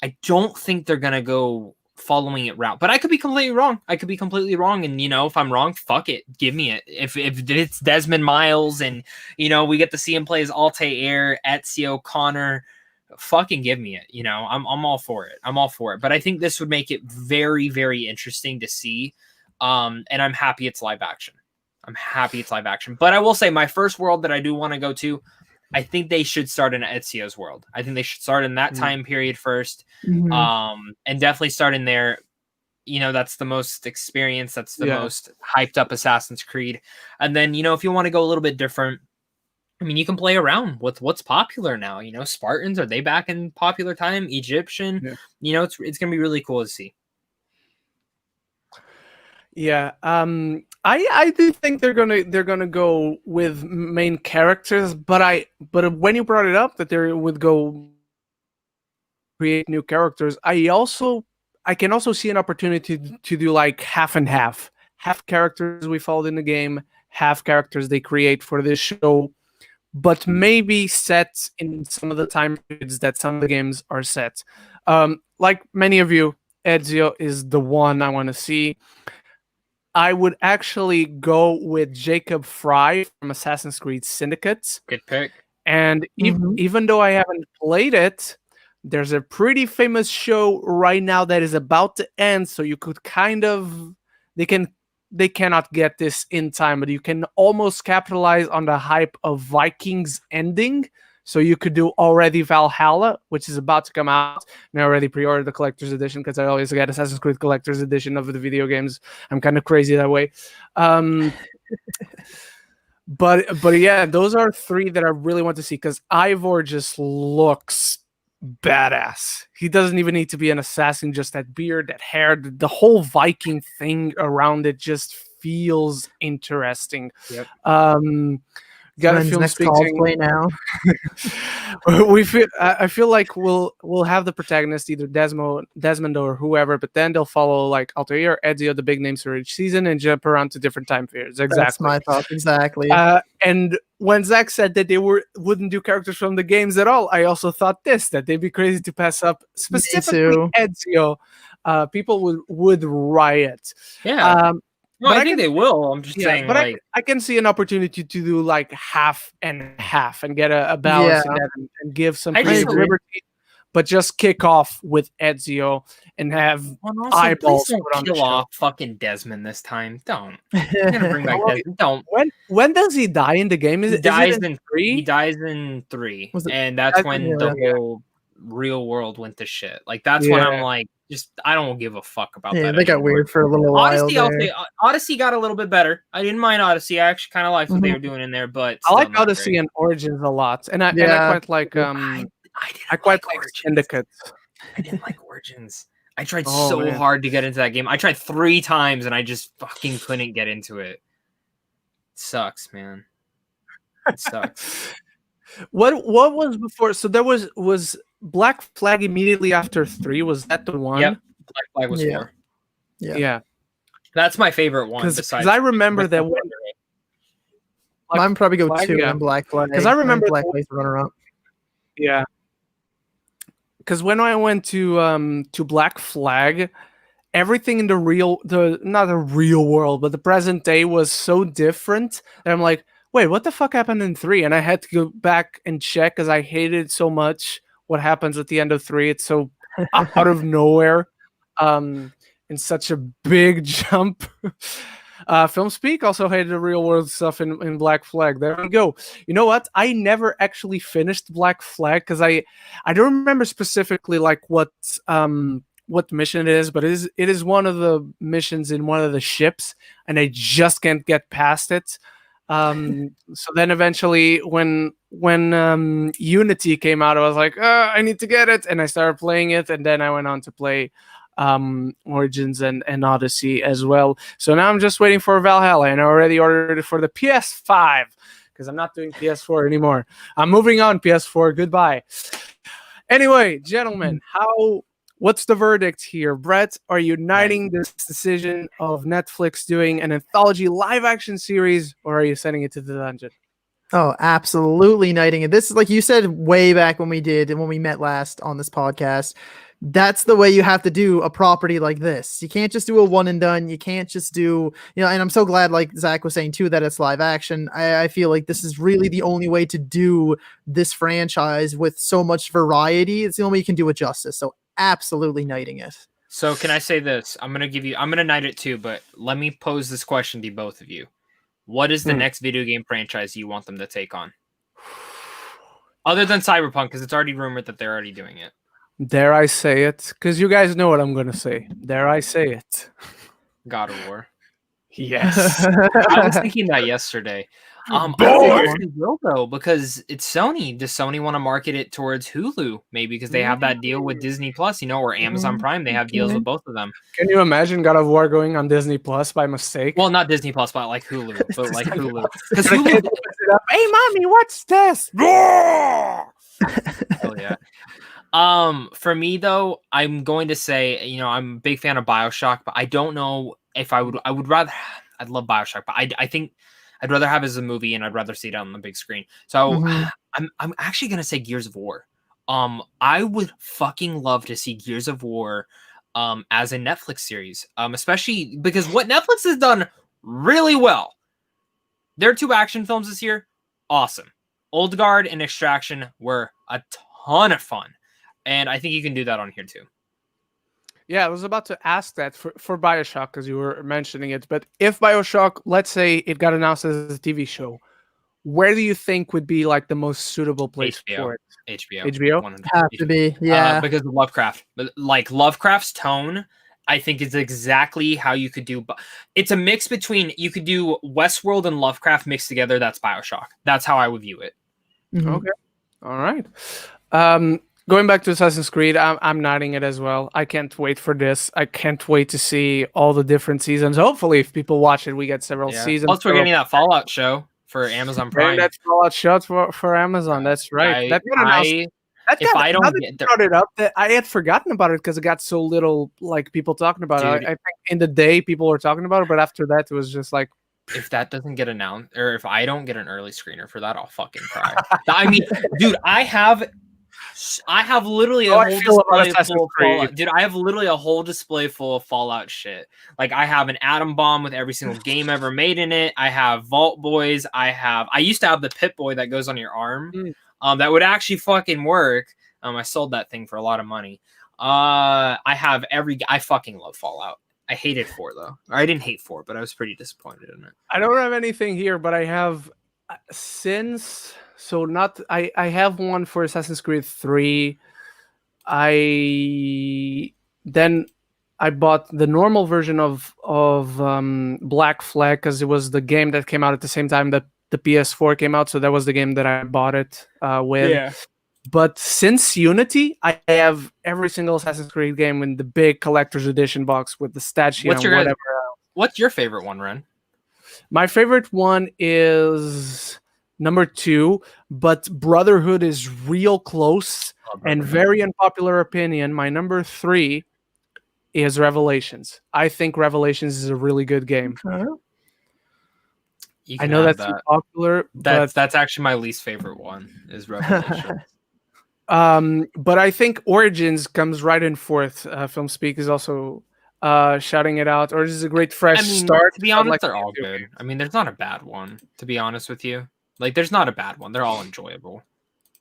I don't think they're going to go following it route, but I could be completely wrong. And if I'm wrong, fuck it, give me it. If it's Desmond Miles and we get to see him play as Altair, Ezio, Connor, fucking give me it. I'm all for it. But I think this would make it very, very interesting to see. And I'm happy it's live action. But I will say my first world that I do want to go to, I think they should start in Ezio's world. I think they should start in that time period first. And definitely start in there. That's the most experience. That's the most hyped up Assassin's Creed. And then, if you want to go a little bit different, you can play around with what's popular now. Spartans, are they back in popular time? Egyptian, it's going to be really cool to see. Yeah. I do think they're gonna go with main characters, but when you brought it up that they would go create new characters, I can also see an opportunity to do like half and half characters we followed in the game, half characters they create for this show, but maybe set in some of the time periods that some of the games are set. Like many of you, Ezio is the one I want to see. I would actually go with Jacob Fry from Assassin's Creed Syndicate. Good pick. And Mhm. even though I haven't played it, there's a pretty famous show right now that is about to end. So you could kind of they cannot get this in time, but you can almost capitalize on the hype of Vikings ending. So you could do already Valhalla, which is about to come out. And I already pre-ordered the collector's edition because I always get Assassin's Creed collector's edition of the video games. I'm kind of crazy that way. But yeah, those are three that I really want to see because Ivor just looks badass. He doesn't even need to be an assassin, just that beard, that hair, the whole Viking thing around it just feels interesting. Yep. Got a Ren's film next speaking. cosplay now. I feel like we'll have the protagonist, either Desmond or whoever, but then they'll follow like Altair, Ezio, the big names for each season, and jump around to different time periods. Exactly. That's my thoughts. Exactly. And when Zach said that they wouldn't do characters from the games at all, I also thought that they'd be crazy to pass up specifically Ezio. People would riot. Yeah. But I think they will. I'm just saying, but like, I can see an opportunity to do like half and half and get a balance in that and give some creative liberty, but just kick off with Ezio and have eyeballs please don't put on the kill show. off fucking Desmond this time. Don't. You're gonna bring back Desmond. Don't. When does he die in the game? He dies in 3? He dies in 3, and that's when the whole real world went to shit. Like that's when I'm like, I don't give a fuck about that. They got weird for a little while. Odyssey got a little bit better. I didn't mind Odyssey. I actually kind of liked what they were doing in there, but I like Odyssey and Origins a lot, and I quite like I quite like Syndicate. I didn't like Origins. I tried so hard to get into that game. I tried 3 times and I just fucking couldn't get into it. It sucks, man. It sucks. What was before? So there was Black Flag immediately after 3. Was that the one? Yep. Black Flag was 4. Yeah. That's my favorite one. Because I remember that when Mine probably go 2 and Black Flag. Because I remember Black Flag's the runner-up. Yeah. Because when I went to Black Flag, everything in not the real world, but the present day was so different that I'm like, wait, what the fuck happened in 3? And I had to go back and check because I hated so much what happens at the end of 3. It's so out of nowhere, in such a big jump. Film Speak also hated the real world stuff in Black Flag. There we go. You know what? I never actually finished Black Flag because I don't remember specifically like what mission it is, but it is one of the missions in one of the ships, and I just can't get past it. So then eventually when Unity came out, I was like, I need to get it, and I started playing it, and then I went on to play Origins and Odyssey as well. So now I'm just waiting for Valhalla, and I already ordered it for the PS5 because I'm not doing PS4 anymore. I'm moving on, PS4. Goodbye. Anyway, gentlemen, what's the verdict here? Brett, are you uniting this decision of Netflix doing an anthology live-action series, or are you sending it to the dungeon? Oh, absolutely uniting it. This is like you said way back when we met last on this podcast. That's the way you have to do a property like this. You can't just do a one and done. You can't just do, and I'm so glad, like Zach was saying too, that it's live action. I feel like this is really the only way to do this franchise with so much variety. It's the only way you can do it justice. So absolutely knighting it. So can I say this? I'm going to knight it too, but let me pose this question to both of you. What is the next video game franchise you want them to take on? Other than Cyberpunk, because it's already rumored that they're already doing it. Dare I say it? Because you guys know what I'm going to say. Dare I say it? God of War. Yes. I was thinking that yesterday. I will though, because it's Sony. Does Sony want to market it towards Hulu? Maybe because they have that deal with Disney Plus, or Amazon Prime. They have deals with both of them. Can you imagine God of War going on Disney Plus by mistake? Well, not Disney Plus, but like Hulu. But like Hulu. Because Hulu. Hey, mommy, what's this? Oh yeah. For me though, I'm going to say, I'm a big fan of BioShock, but I don't know if I'd love BioShock, but I think I'd rather have it as a movie, and I'd rather see it on the big screen. So I'm actually gonna say Gears of War. I would fucking love to see Gears of War as a Netflix series, especially because what Netflix has done really well. Their 2 action films this year, awesome. Old Guard and Extraction were a ton of fun, and I think you can do that on here too. Yeah, I was about to ask that for BioShock because you were mentioning it. But if BioShock, let's say it got announced as a TV show, where do you think would be like the most suitable place for it? HBO. HBO? 100%. Have to be, yeah. Because of Lovecraft. Like Lovecraft's tone, I think is exactly how you could do. It's a mix between you could do Westworld and Lovecraft mixed together. That's BioShock. That's how I would view it. Mhm. Okay, all right. Going back to Assassin's Creed, I'm nodding it as well. I can't wait for this. I can't wait to see all the different seasons. Hopefully, if people watch it, we get several seasons. Plus, we're getting that Fallout show for Amazon Prime. That Fallout show for Amazon. That's right. If I don't get there, brought it up, that I had forgotten about it because it got so little like people talking about it. I think in the day people were talking about it, but after that it was just like, if that doesn't get announced, or if I don't get an early screener for that, I'll fucking cry. I mean, dude, I have literally a whole display full of Fallout. Dude, I have literally a whole display full of Fallout shit. Like, I have an atom bomb with every single game ever made in it. I have Vault Boys. I used to have the Pip-Boy that goes on your arm. That would actually fucking work. I sold that thing for a lot of money. I fucking love Fallout. I hated 4 though. Or I didn't hate 4, but I was pretty disappointed in it. I don't have anything here, but I have I have one for Assassin's Creed 3. I bought the normal version of Black Flag because it was the game that came out at the same time that the PS4 came out, so that was the game that I bought it with. Yeah. But since Unity, I have every single Assassin's Creed game in the big collector's edition box with the statue and whatever else. What's your favorite one, Ren? My favorite one is number 2, but Brotherhood is real close and very unpopular opinion. My number 3 is Revelations. I think Revelations is a really good game. I know that's too popular. That's actually my least favorite one is Revelations. But I think Origins comes right in 4th. Film Speak is also shouting it out. Origins is a great fresh start. To be honest, they're all good. I mean, there's not a bad one, to be honest with you. Like, there's not a bad one. They're all enjoyable.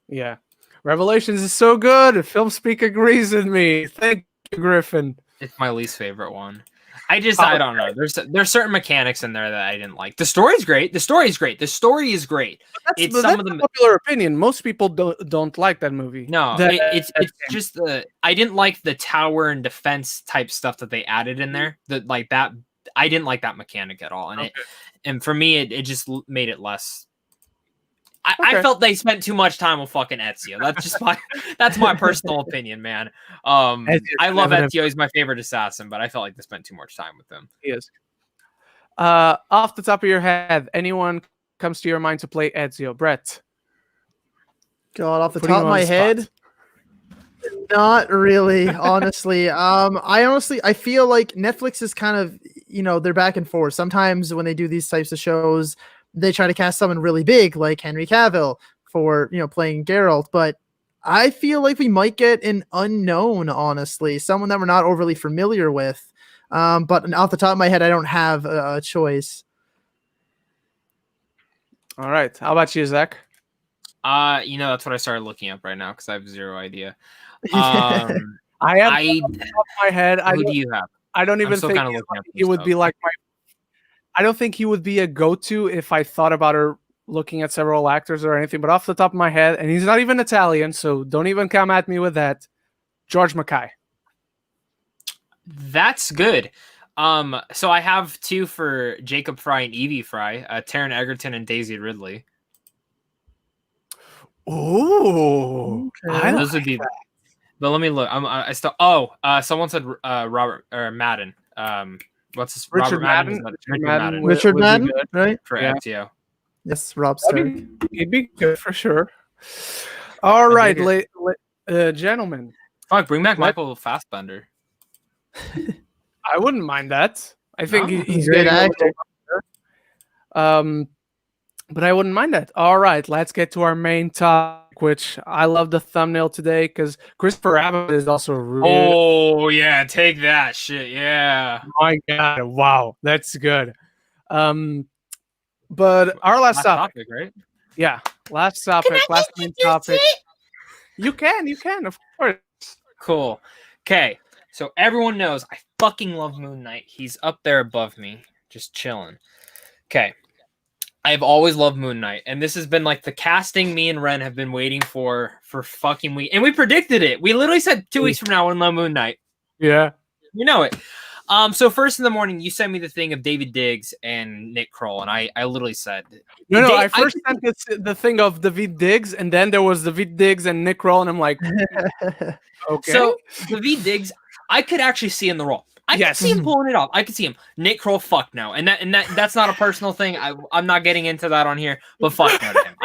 Yeah. Revelations is so good. Film Speak agrees with me. Thank you, Griffin. It's my least favorite one. I don't know. There's certain mechanics in there that I didn't like. The story's great. The story is great. It's some of the popular opinion. Most people don't like that movie. No, it's just I didn't like the tower and defense type stuff that they added in there. That I didn't like that mechanic at all. And for me, it just made it less. I felt they spent too much time with fucking Ezio. That's my personal opinion, man. I love Ezio. He's my favorite assassin, but I felt like they spent too much time with him. He is. Off the top of your head, anyone comes to your mind to play Ezio? Brett? God, off the top of my head, not really, honestly. I feel like Netflix is kind of, they're back and forth. Sometimes when they do these types of shows, they try to cast someone really big like Henry Cavill for, playing Geralt. But I feel like we might get an unknown, honestly, someone that we're not overly familiar with. But off the top of my head, I don't have a choice. All right. How about you, Zach? That's what I started looking up right now because I have zero idea. I have off the top of my head. Who do you have? I don't even think he would be like my. I don't think he would be a go-to if I thought about her looking at several actors or anything. But off the top of my head, and he's not even Italian, so don't even come at me with that. George Mackay. That's good. So I have 2 for Jacob Fry and Evie Fry, Taron Egerton and Daisy Ridley. Oh, okay. Those would be. That. But let me look. Someone said Robert or Madden. What's this? Richard Madden? Richard Madden, right? For Ezio. Yes, Rob Stark. He'd be good for sure. All right, gentlemen. Fuck, bring back Michael Fassbender. I wouldn't mind that. I think he's a great actor. But I wouldn't mind that. All right, let's get to our main topic. topic, which I love the thumbnail today because Christopher Abbott is also really. Oh yeah, take that shit. Yeah. My God! Wow, that's good. But our last topic, right? yeah, last topic, last main topic. You can, of course. Cool. Okay, so everyone knows I fucking love Moon Knight. He's up there above me, just chilling. Okay, I've always loved Moon Knight, and this has been like the casting me and Ren have been waiting for fucking week, and we predicted it. We literally said 2 weeks from now we'll love Moon Knight. Yeah, you know it. So first in the morning, you sent me the thing of David Diggs and Nick Kroll, and I literally said, no. I first sent the thing of David Diggs, and then there was David Diggs and Nick Kroll, and I'm like, okay. So David Diggs, I could actually see in the role. I could see him pulling it off. I could see him. Nick Kroll, fuck no, and that's not a personal thing. I'm not getting into that on here, but fuck no to him.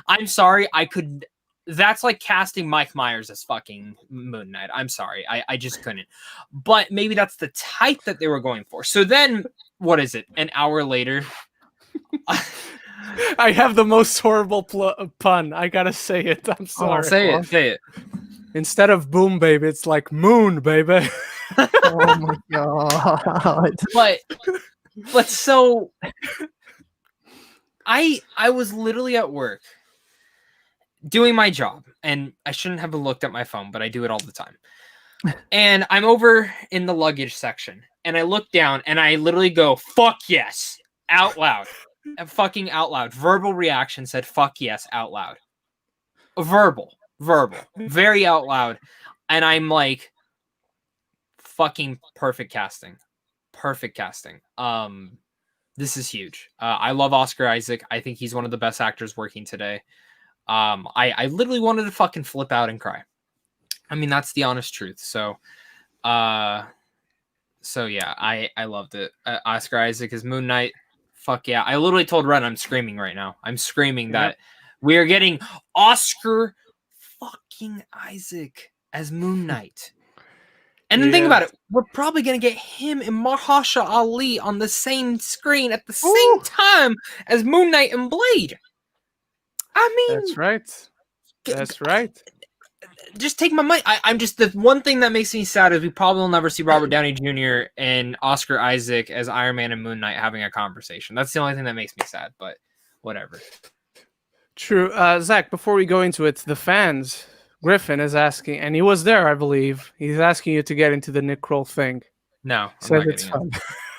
I'm sorry. I could. That's like casting Mike Myers as fucking Moon Knight. I'm sorry. I just couldn't. But maybe that's the type that they were going for. So then, what is it? An hour later. I have the most horrible pun. I gotta say it. I'm sorry. Oh, say it. Instead of boom, baby, it's like moon, baby. Oh my God. But so I was literally at work doing my job, and I shouldn't have looked at my phone, but I do it all the time. And I'm over in the luggage section, and I look down, and I literally go, fuck yes, out loud. Fucking out loud. Verbal reaction said, fuck yes, out loud. Verbal, very out loud. And I'm like, fucking perfect casting. This is huge. I love Oscar Isaac. I think he's one of the best actors working today. I literally wanted to fucking flip out and cry. I mean, that's the honest truth. So yeah, I loved it. Oscar Isaac as Moon Knight. Fuck yeah. I literally told Ren I'm screaming right now. I'm screaming that we are getting Oscar fucking Isaac as Moon Knight. And then think about it. We're probably going to get him and Mahershala Ali on the same screen at the same time as Moon Knight and Blade. I mean, that's right. Just take my money. I'm just, the one thing that makes me sad is we probably will never see Robert Downey Jr. and Oscar Isaac as Iron Man and Moon Knight having a conversation. That's the only thing that makes me sad, but whatever. True. Zach, before we go into it, the fans, Griffin is asking, and he was there, I believe. He's asking you to get into the Nick Kroll thing. No, so it's fun.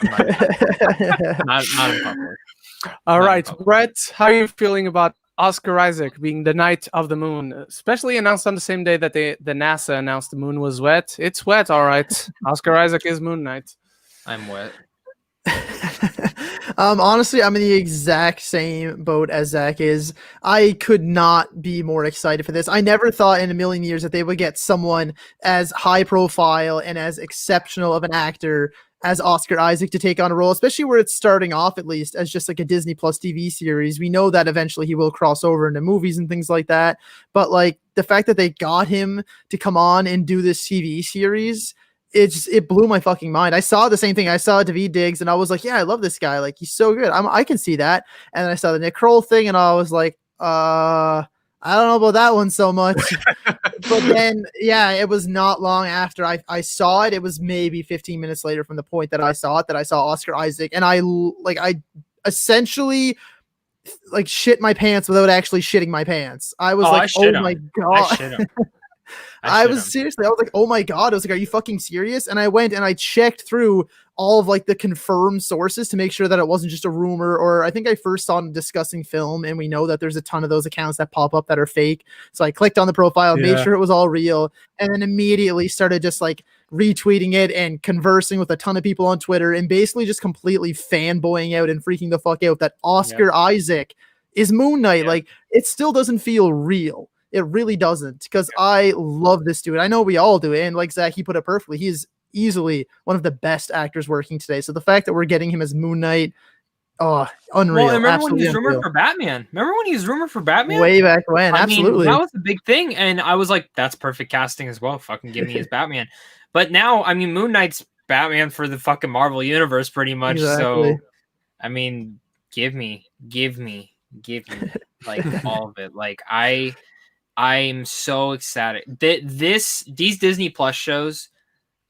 Not in public. All right, Brett, how are you feeling about Oscar Isaac being the Knight of the Moon, especially announced on the same day that the NASA announced the moon was wet? It's wet, all right. Oscar Isaac is Moon Knight. I'm wet. Honestly, I'm in the exact same boat as Zach is. I could not be more excited for this. I never thought in a million years that they would get someone as high profile and as exceptional of an actor as Oscar Isaac to take on a role, especially where it's starting off at least as just like a Disney Plus TV series. We know that eventually he will cross over into movies and things like that. But like the fact that they got him to come on and do this TV series, it blew my fucking mind. I saw the same thing. I saw David Diggs and I was like, yeah, I love this guy. Like he's so good. I can see that. And then I saw the Nick Kroll thing and I was like, I don't know about that one so much. But then, yeah, it was not long after I saw it. It was maybe 15 minutes later from the point that I saw it that I saw Oscar Isaac. And I essentially like shit my pants without actually shitting my pants. I was like, oh my God. I was like, oh my God. I was like, are you fucking serious? And I went and I checked through all of like the confirmed sources to make sure that it wasn't just a rumor, or I think I first saw him discussing film, and we know that there's a ton of those accounts that pop up that are fake. So I clicked on the profile, made sure it was all real, and then immediately started just like retweeting it and conversing with a ton of people on Twitter and basically just completely fanboying out and freaking the fuck out that Oscar Isaac is Moon Knight. Like it still doesn't feel real. It really doesn't, because I love this dude. I know we all do. And like Zach, he put it perfectly. He's easily one of the best actors working today. So the fact that we're getting him as Moon Knight, unreal. Well, remember when he was rumored for Batman? Way back when, absolutely. I mean, that was the big thing. And I was like, that's perfect casting as well. Fucking give me his Batman. But now, I mean, Moon Knight's Batman for the fucking Marvel universe pretty much. Exactly. So, I mean, give me like all of it. Like I'm so ecstatic. These Disney Plus shows,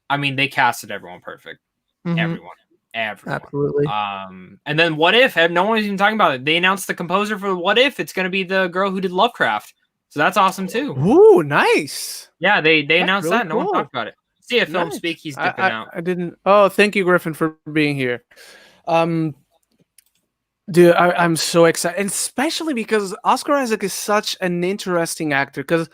I mean, they casted everyone perfect. Mhm. Everyone. Absolutely. And then What If? No one was even talking about it. They announced the composer for What If. It's going to be the girl who did Lovecraft. So that's awesome too. Ooh, nice. Yeah, they announced really that. No one cool. talked about it. See if Film Nice. Speak, he's dipping out. I didn't. Oh, thank you, Griffin, for being here. Dude, I'm so excited, and especially because Oscar Isaac is such an interesting actor. Because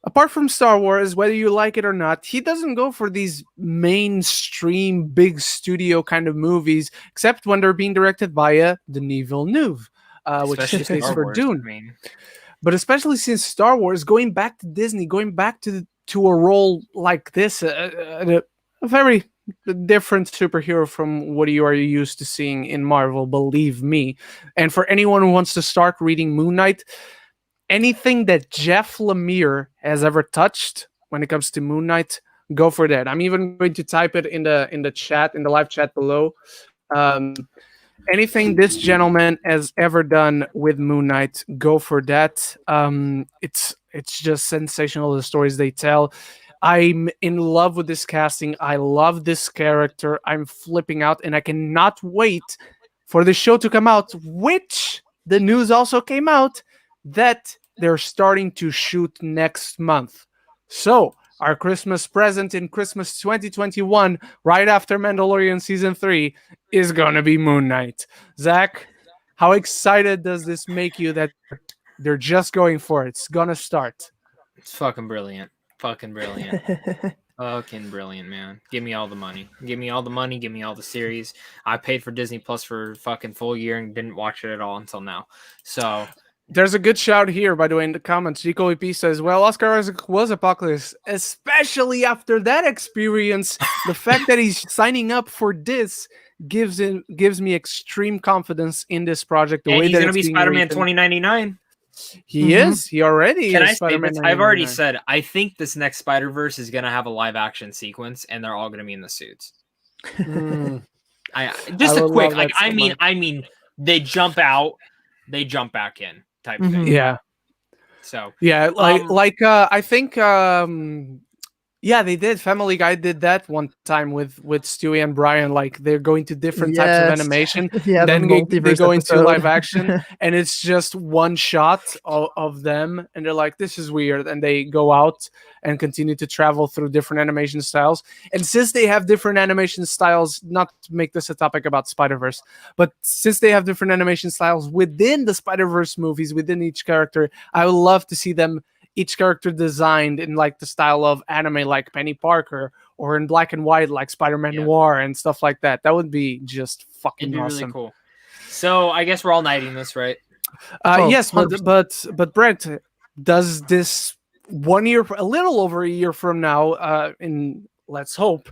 apart from Star Wars, whether you like it or not, he doesn't go for these mainstream, big studio kind of movies, except when they're being directed by Denis Villeneuve, which Especially is Star for Wars, Dune. I mean, But especially since Star Wars, going back to Disney, going back to a role like this, a very different superhero from what you are used to seeing in Marvel, believe me. And for anyone who wants to start reading Moon Knight, anything that Jeff Lemire has ever touched when it comes to Moon Knight, go for that. I'm even going to type it in the chat, in the live chat below. Anything this gentleman has ever done with Moon Knight, go for that. It's just sensational, the stories they tell. I'm in love with this casting. I love this character. I'm flipping out, and I cannot wait for the show to come out, which the news also came out that they're starting to shoot next month. So our Christmas present in Christmas 2021, right after Mandalorian Season 3, is going to be Moon Knight. Zach, how excited does this make you that they're just going for it? It's going to start. it's fucking brilliant. Fucking brilliant. Fucking brilliant, man. Give me all the money. Give me all the money. Give me all the series. I paid for Disney Plus for fucking full year and didn't watch it at all until now. So there's a good shout here, by the way, in the comments. Chico EP says, well, Oscar Isaac was Apocalypse, especially after that experience. The fact that he's signing up for this gives me extreme confidence in this project. The and way he's that going to it's be being Spider-Man written. 2099. He is. He already Can is I say Spider-Man this? I've already 99. said I think this next Spider-Verse is going to have a live-action sequence, and they're all going to be in the suits. I Just a would quick, love like that so much. I mean, they jump out, they jump back in, type thing. Yeah. So yeah, I think yeah, they did. Family Guy did that one time with Stewie and Brian. Like they're going to different types of animation. Yeah, then the they multiverse go into episode. live action, and it's just one shot of them, and they're like, "This is weird," and they go out and continue to travel through different animation styles. And since they have different animation styles, not to make this a topic about Spider-Verse, but since they have different animation styles within the Spider-Verse movies, within each character, I would love to see them. Each character designed in like the style of anime, like Penny Parker, or in black and white, like Spider-Man Noir and stuff like that. That would be just fucking it'd be awesome. really cool. So I guess we're all nighting this, right? Yes, but Brent, does this 1 year, a little over a year from now, in let's hope,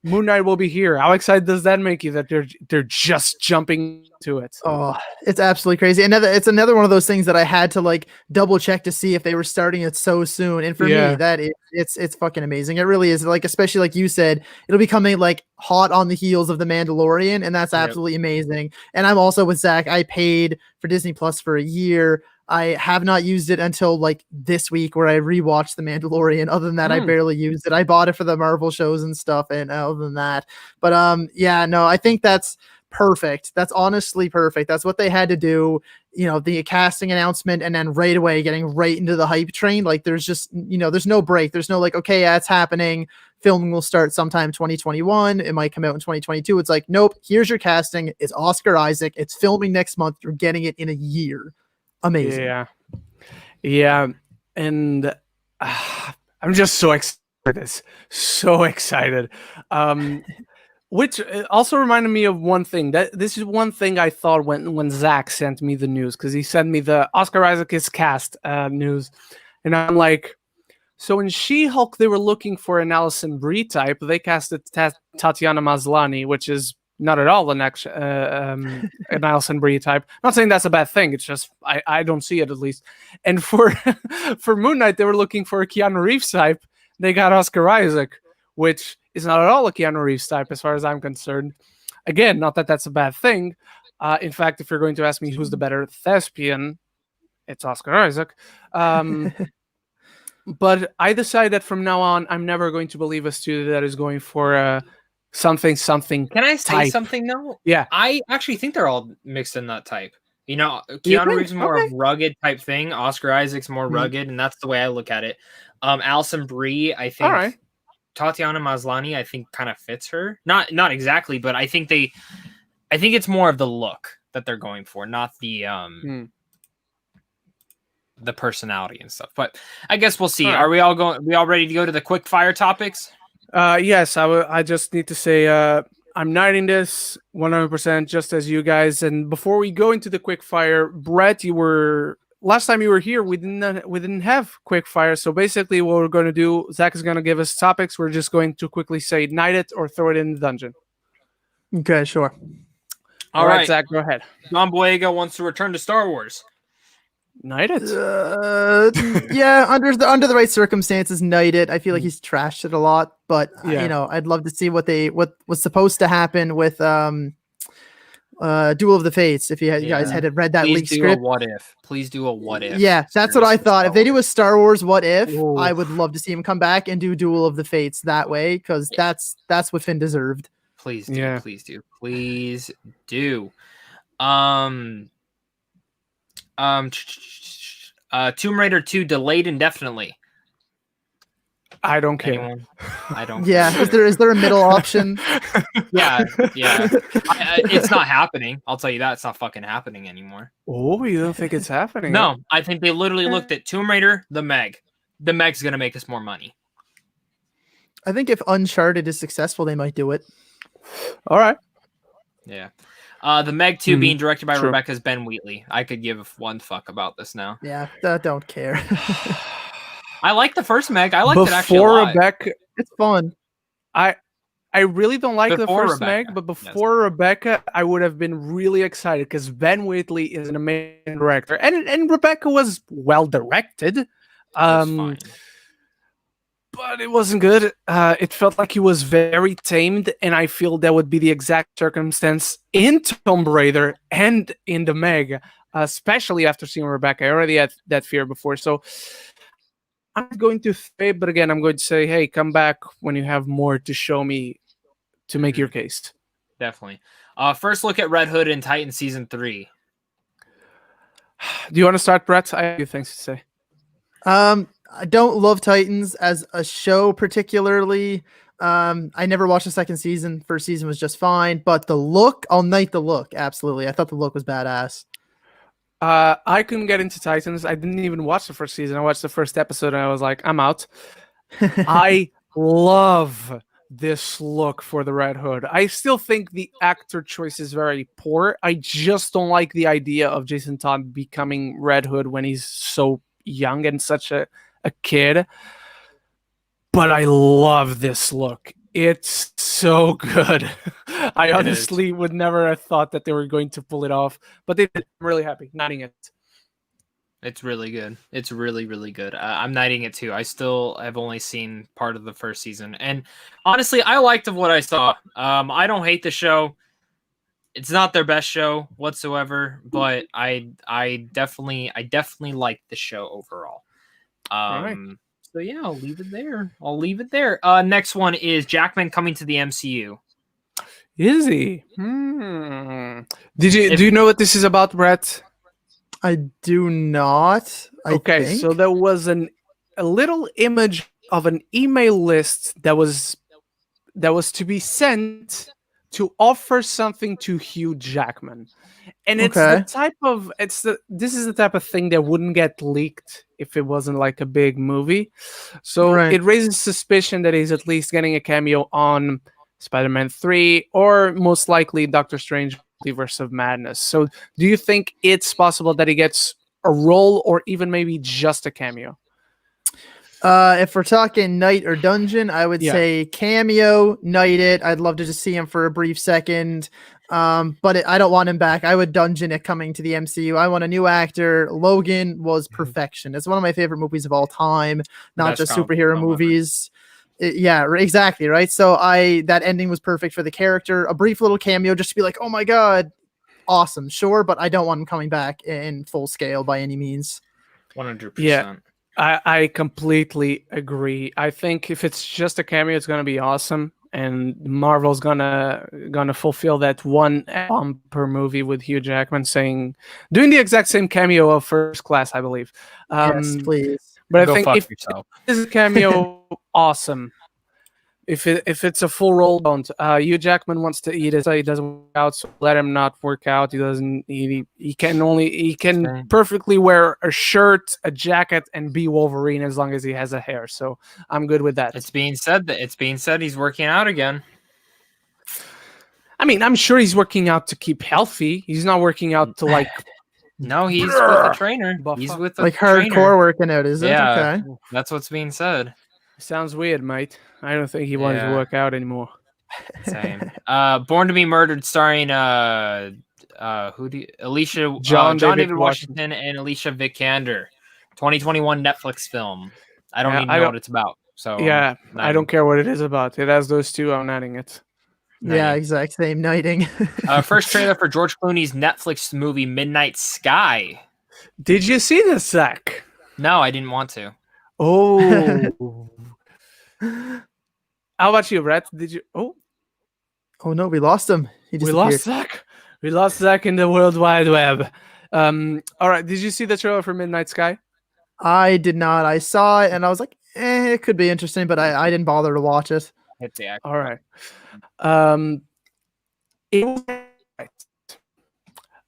Moon Knight will be here. How excited does that make you that they're just jumping to it? Oh, it's absolutely crazy. It's another one of those things that I had to like double check to see if they were starting it so soon. And for me, that it's fucking amazing. It really is. Like, especially like you said, it'll be coming like hot on the heels of The Mandalorian, and that's absolutely amazing. And I'm also with Zach. I paid for Disney Plus for a year. I have not used it until like this week where I rewatched The Mandalorian. Other than that, I barely used it. I bought it for the Marvel shows and stuff. And other than that, but yeah, no, I think that's perfect. That's honestly perfect. That's what they had to do. You know, the casting announcement and then right away getting right into the hype train. Like there's just, there's no break. There's no like, okay, yeah, it's happening. Filming will start sometime 2021. It might come out in 2022. It's like, nope, here's your casting. It's Oscar Isaac. It's filming next month. You're getting it in a year. Amazing. Yeah. And I'm just so excited for this. So excited. Which also reminded me of one thing. That this is one thing I thought when Zach sent me the news, because he sent me the Oscar Isaac is cast news. And I'm like, so in She-Hulk, they were looking for an Alison Brie type. They casted Tatiana Maslany, which is not at all an Alison Brie type. Not saying that's a bad thing. It's just I don't see it, at least. And for for Moon Knight, they were looking for a Keanu Reeves type. They got Oscar Isaac, which is not at all a Keanu Reeves type as far as I'm concerned. Again, not that that's a bad thing. In fact, if you're going to ask me who's the better thespian, it's Oscar Isaac. but I decided that from now on, I'm never going to believe a studio that is going for something Can I say type. something though? Yeah. I actually think they're all mixed in that type. You know, You Keanu think? Reeves is more Okay. of rugged type thing. Oscar Isaac's more Mhm. rugged, and that's the way I look at it. Alison Brie, I All think right. Tatiana Maslany, I think kind of fits her. Not exactly, but I think it's more of the look that they're going for, not the the personality and stuff. But I guess we'll see. All right. Are we all going? We all ready to go to the quick fire topics? Yes, I just need to say I'm knighting this 100% just as you guys. And before we go into the quick fire, Brett, last time you were here, we didn't have quick fire. So basically, what we're going to do, Zach is going to give us topics. We're just going to quickly say knight it or throw it in the dungeon. Okay, sure. All right, Zach, go ahead. John Boyega wants to return to Star Wars. Knight it. Yeah, under the right circumstances, knight it. I feel like he's trashed it a lot, but you know, I'd love to see what was supposed to happen with Duel of the Fates. If you guys had read that leaked script, Please do a what if. Yeah, that's what I thought. If they do a Star Wars what if, I would love to see him come back and do Duel of the Fates that way, because that's what Finn deserved. Please do, please do. Tomb Raider 2 delayed indefinitely. I don't care. Anyone? I don't. Yeah, care. is there a middle option? Yeah. It's not happening. I'll tell you that it's not fucking happening anymore. Oh, you don't think it's happening? No, I think they literally looked at Tomb Raider, the Meg. The Meg's gonna make us more money. I think if Uncharted is successful, they might do it. All right. Yeah. The Meg 2 being directed by Rebecca's Ben Wheatley. I could give one fuck about this now. Yeah, don't care. I like the first Meg. I liked it actually a lot. Rebecca, it's fun. I really don't like the first Rebecca. Meg, but before Rebecca, I would have been really excited because Ben Wheatley is an amazing director, and Rebecca was well directed. Fine. But it wasn't good. It felt like he was very tamed, and I feel that would be the exact circumstance in Tomb Raider and in the Meg, especially after seeing Rebecca. I already had that fear before, so I'm going to say, but again, I'm going to say, hey, come back when you have more to show me to make your case. Definitely. First look at Red Hood in Titan Season 3. Do you want to start, Brett? I have a few things to say. I don't love Titans as a show particularly. I never watched the second season. First season was just fine, but the look, I'll knight the look. Absolutely. I thought the look was badass. I couldn't get into Titans. I didn't even watch the first season. I watched the first episode and I was like, I'm out. I love this look for the Red Hood. I still think the actor choice is very poor. I just don't like the idea of Jason Todd becoming Red Hood when he's so young and such a kid. But I love this look. It's so good. I honestly would never have thought that they were going to pull it off, but they did. I'm really happy. Knighting it. It's really good. It's really, really good. I'm knighting it too. I still have only seen part of the first season, and honestly, I liked of what I saw. I don't hate the show. It's not their best show whatsoever, but I definitely like the show overall. All right. So yeah, I'll leave it there. Next one is Jackman coming to the MCU. Is he? Do you know what this is about, Brett? I do not. So there was a little image of an email list that was to be sent to offer something to Hugh Jackman. And it's this is the type of thing that wouldn't get leaked if it wasn't like a big movie. So it raises suspicion that he's at least getting a cameo on Spider-Man 3 or most likely Doctor Strange Multiverse of Madness. So do you think it's possible that he gets a role or even maybe just a cameo? If we're talking night or dungeon, I would say cameo, knight it. I'd love to just see him for a brief second. But I don't want him back. I would dungeon it coming to the MCU. I want a new actor. Logan was perfection. It's one of my favorite movies of all time, not just superhero movies. Yeah, exactly. Right. So that ending was perfect for the character. A brief little cameo just to be like, oh my God, awesome. Sure. But I don't want him coming back in full scale by any means. 100%. I completely agree. I think if it's just a cameo, it's gonna be awesome, and Marvel's gonna fulfill that one bomb per movie with Hugh Jackman doing the exact same cameo of First Class, I believe. Yes, please. But I Go think fuck if yourself. this is a cameo, awesome. If it's a full role, don't. Hugh Jackman wants to eat it, so he doesn't work out. So let him not work out. He doesn't. He can Okay. perfectly wear a shirt, a jacket, and be Wolverine as long as he has a hair. So I'm good with that. It's being said he's working out again. I mean, I'm sure he's working out to keep healthy. He's not working out to like. No, he's with a trainer. Buff He's up. with a Like trainer. hardcore working out, is it? Yeah, Okay. that's what's being said. Sounds weird, mate. I don't think he wants to Yeah. work out anymore. Same. Born to be Murdered, starring Alicia John David David Washington and Alicia Vikander, 2021 Netflix film. I don't Yeah, need to I know don't- what it's about. So Yeah, I don't care what it is about. It has those two. I'm adding it. Yeah, exact same knighting. First trailer for George Clooney's Netflix movie Midnight Sky. Did you see this, Zach? No, I didn't want to. Oh. How about you, Brett? Did you? Oh, Oh no, we lost him. He we disappeared. lost Zach. We lost Zach in the World Wide Web. All right. Did you see the trailer for Midnight Sky? I did not. I saw it and I was like, it could be interesting, but I didn't bother to watch it. Hit the All right. It was right.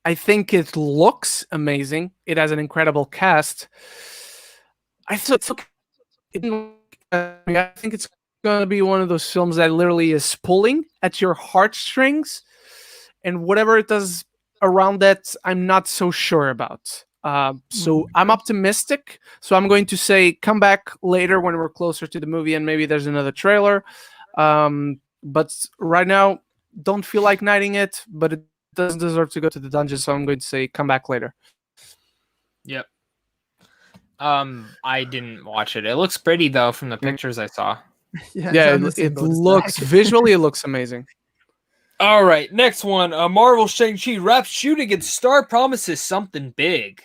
I think it looks amazing. It has an incredible cast. I think it's going to be one of those films that literally is pulling at your heartstrings, and whatever it does around that, I'm not so sure about. So I'm optimistic. So I'm going to say come back later when we're closer to the movie, and maybe there's another trailer. But right now, don't feel like knighting it, but it doesn't deserve to go to the dungeon. So I'm going to say come back later. Yep. I didn't watch it. It looks pretty though from the pictures I saw. Yeah, I'm the same it boat as looks Zach. visually, it looks amazing. All right, next one. Marvel Shang-Chi wraps shooting and star promises something big.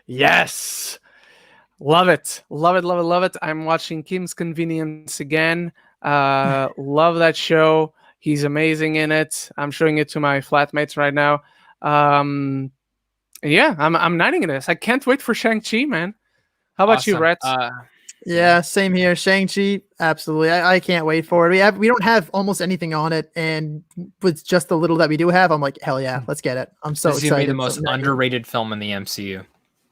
Yes. Love it. Love it. Love it. Love it. I'm watching Kim's Convenience again. Love that show. He's amazing in it. I'm showing it to my flatmates right now. Yeah, I'm knighting this. I can't wait for Shang-Chi, man. How about you, Awesome. Rhett? Yeah, same here. Shang-Chi, absolutely. I can't wait for it. We don't have almost anything on it, and with just the little that we do have, I'm like, hell yeah, let's get it. I'm so This is gonna be excited. the most underrated film in the MCU.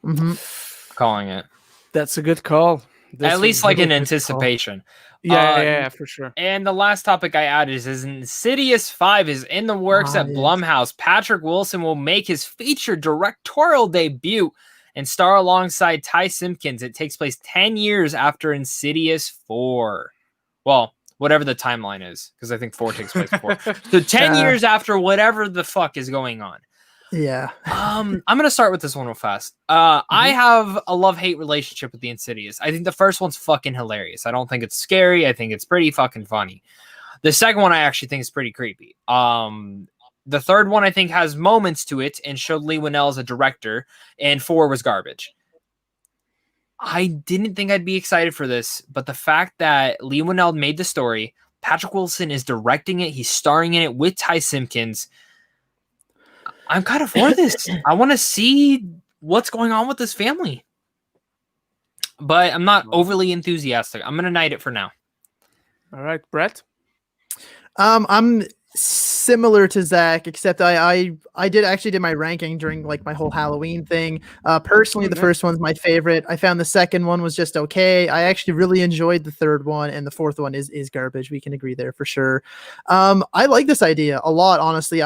Mm-hmm. Calling it. That's a good call. At least like in anticipation. Yeah, for sure. And the last topic I added is Insidious 5 is in the works at yes. Blumhouse. Patrick Wilson will make his feature directorial debut and star alongside Ty Simpkins. It takes place 10 years after Insidious 4. Well, whatever the timeline is, because I think 4 takes place before. So 10 years after whatever the fuck is going on. Yeah. I'm gonna start with this one real fast. I have a love-hate relationship with the Insidious. I think the first one's fucking hilarious. I don't think it's scary. I think it's pretty fucking funny. The second one I actually think is pretty creepy. The third one I think has moments to it and showed Lee Winnell as a director, and 4 was garbage. I didn't think I'd be excited for this, but the fact that Lee Winnell made the story, Patrick Wilson is directing it, he's starring in it with Ty Simpkins. I'm kind of for this. I want to see what's going on with this family. But I'm not overly enthusiastic. I'm going to knight it for now. All right, Brett. I'm similar to Zach, except I did my ranking during like my whole Halloween thing. Personally, the first one's my favorite. I found the second one was just okay. I actually really enjoyed the third one, and the fourth one is garbage. We can agree there for sure. I like this idea a lot, honestly.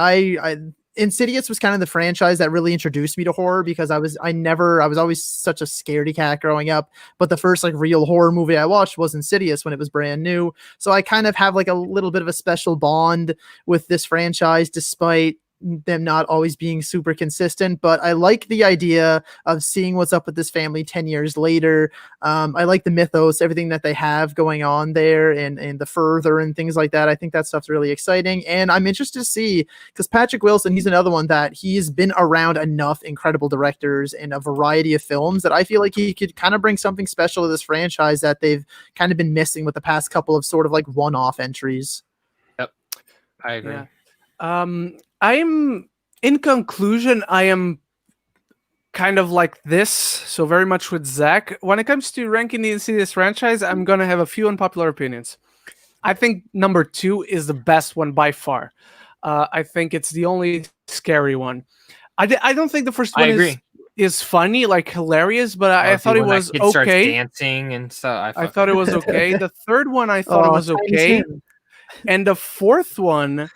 Insidious was kind of the franchise that really introduced me to horror, because I was always such a scaredy cat growing up, but the first like real horror movie I watched was Insidious when it was brand new. So I kind of have like a little bit of a special bond with this franchise, despite them not always being super consistent, but I like the idea of seeing what's up with this family 10 years later. I like the mythos, everything that they have going on there, and the further and things like that. I think that stuff's really exciting, and I'm interested to see, because Patrick Wilson, he's another one that he's been around enough incredible directors in a variety of films that I feel like he could kind of bring something special to this franchise that they've kind of been missing with the past couple of sort of like one-off entries. Yep, I agree. Yeah. I'm in conclusion, I am kind of like this, so very much with Zach. When it comes to ranking the Insidious franchise, I'm gonna have a few unpopular opinions. I think number 2 is the best one by far. I think it's the only scary one. I don't think the first one is funny, like hilarious, but I thought it was okay. Starts dancing and stuff. I thought it was okay. The third one, I thought it was okay, and the fourth one,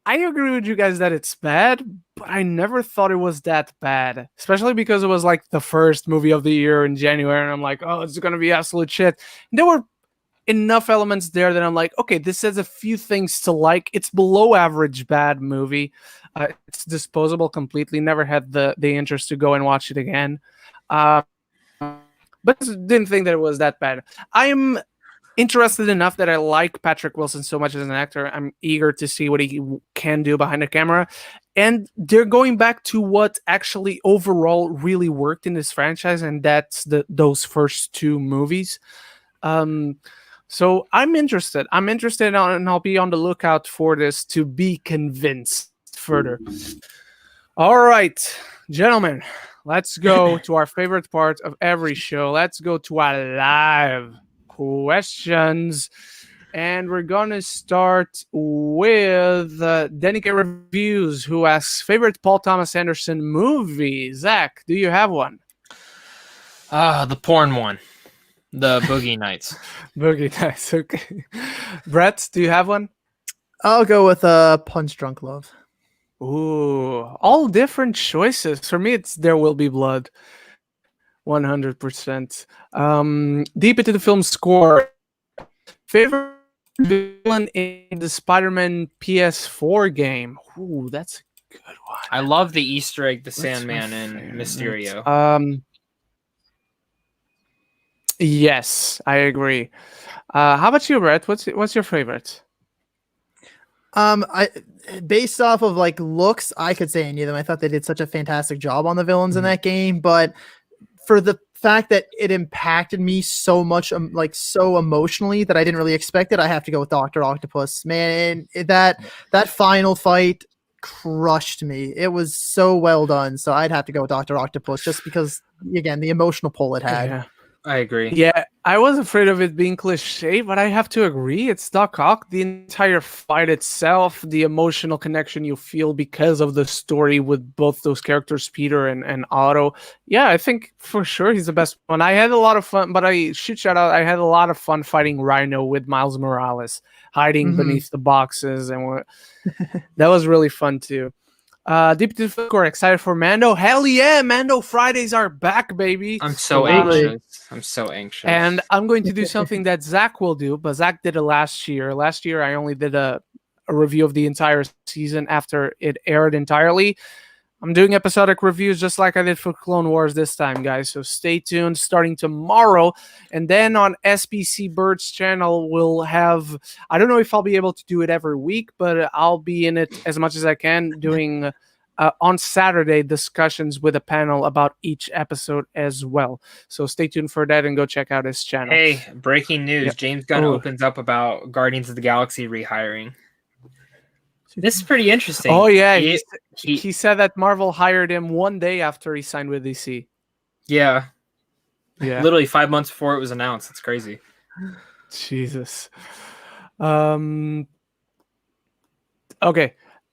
I agree with you guys that it's bad, but I never thought it was that bad, especially because it was like the first movie of the year in January, and I'm like, oh, it's gonna be absolute shit. And there were enough elements there that I'm like, okay, this has a few things to like. It's below average bad movie. It's disposable completely. Never had the interest to go and watch it again. But didn't think that it was that bad. I'm interested enough that I like Patrick Wilson so much as an actor. I'm eager to see what he can do behind the camera. And they're going back to what actually overall really worked in this franchise, and that's those first 2 movies. So I'm interested. And I'll be on the lookout for this to be convinced further. All right, gentlemen, let's go to our favorite part of every show. Let's go to our live questions. And we're going to start with Denny K Reviews, who asks, favorite Paul Thomas Anderson movie? Zach, do you have one? The porn one. The Boogie Nights. Boogie Nights, okay. Brett, do you have one? I'll go with Punch Drunk Love. Ooh, all different choices. For me, it's There Will Be Blood. 100%. Deep into the film score. Favorite villain in the Spider-Man PS4 game? Ooh, that's a good one. I love the Easter egg, the Sandman and Mysterio. Yes, I agree. How about you, Brett? What's your favorite? I based off of like looks, I could say any of them. I thought they did such a fantastic job on the villains in that game, but for the fact that it impacted me so much, like so emotionally, that I didn't really expect it, I have to go with Dr. Octopus. Man, that final fight crushed me. It was so well done. So I'd have to go with Dr. Octopus just because, again, the emotional pull it had. Yeah. I agree. Yeah, I was afraid of it being cliche, but I have to agree. It's Doc Ock. The entire fight itself, the emotional connection you feel because of the story with both those characters, Peter and Otto. Yeah, I think for sure he's the best one. I had a lot of fun, but I had a lot of fun fighting Rhino with Miles Morales, hiding beneath the boxes, and that was really fun too. Deep to the score, excited for Mando. Hell yeah, Mando Fridays are back, baby. I'm so anxious. And I'm going to do something that Zach will do, but Zach did it last year. Last year, I only did a review of the entire season after it aired entirely. I'm doing episodic reviews just like I did for Clone Wars this time, guys. So stay tuned starting tomorrow. And then on SPC Bird's channel, we'll have, I don't know if I'll be able to do it every week, but I'll be in it as much as I can, doing on Saturday discussions with a panel about each episode as well. So stay tuned for that and go check out his channel. Hey, breaking news. Yep. James Gunn opens up about Guardians of the Galaxy rehiring. This is pretty interesting. Oh, yeah. He said that Marvel hired him one day after he signed with DC. Yeah. Literally 5 months before it was announced. It's crazy. Jesus. Okay.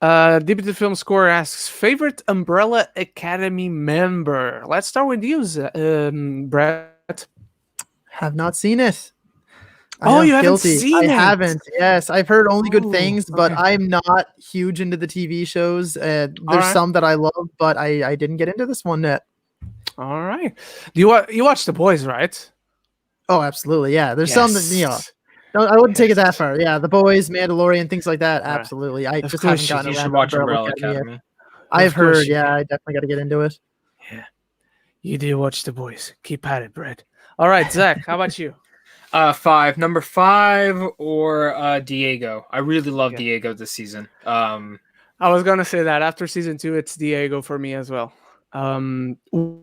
Deep into the Film Score asks, favorite Umbrella Academy member? Let's start with you, Brett. Have not seen it. You haven't seen it? I haven't. Yes, I've heard only good things, but I'm not huge into the TV shows. There's some that I love, but I didn't get into this one yet. All right. You watch The Boys, right? Oh, absolutely. Yeah. There's some that, No, I wouldn't take it that far. Yeah, The Boys, Mandalorian, things like that. All right. Absolutely. I Of just course haven't gotten You around should to watch Umbrella Umbrella Academy yet. Academy. I've Of course heard. you Yeah, do. I definitely got to get into it. Yeah, you do watch The Boys. Keep at it, Brett. All right, Zach, how about you? 5, number 5, or Diego. I really love Yeah. Diego this season. I was gonna say that after season 2, it's Diego for me as well.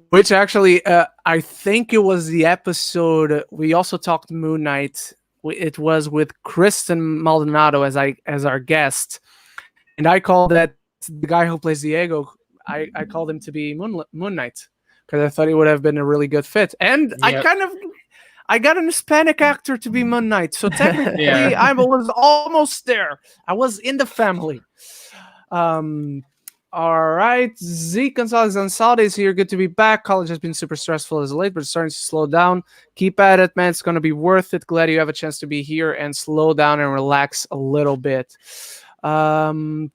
Which actually, I think it was the episode we also talked Moon Knight. It was with Kristen Maldonado as our guest, and I called that the guy who plays Diego. I called him to be Moon Knight because I thought he would have been a really good fit, and Yep. I got an Hispanic actor to be Moon Knight, so technically Yeah. I was almost there. I was in the family. All right, Zeke Gonzalez is here. Good to be back. College has been super stressful as late, but it's starting to slow down. Keep at it, man. It's going to be worth it. Glad you have a chance to be here and slow down and relax a little bit. Okay,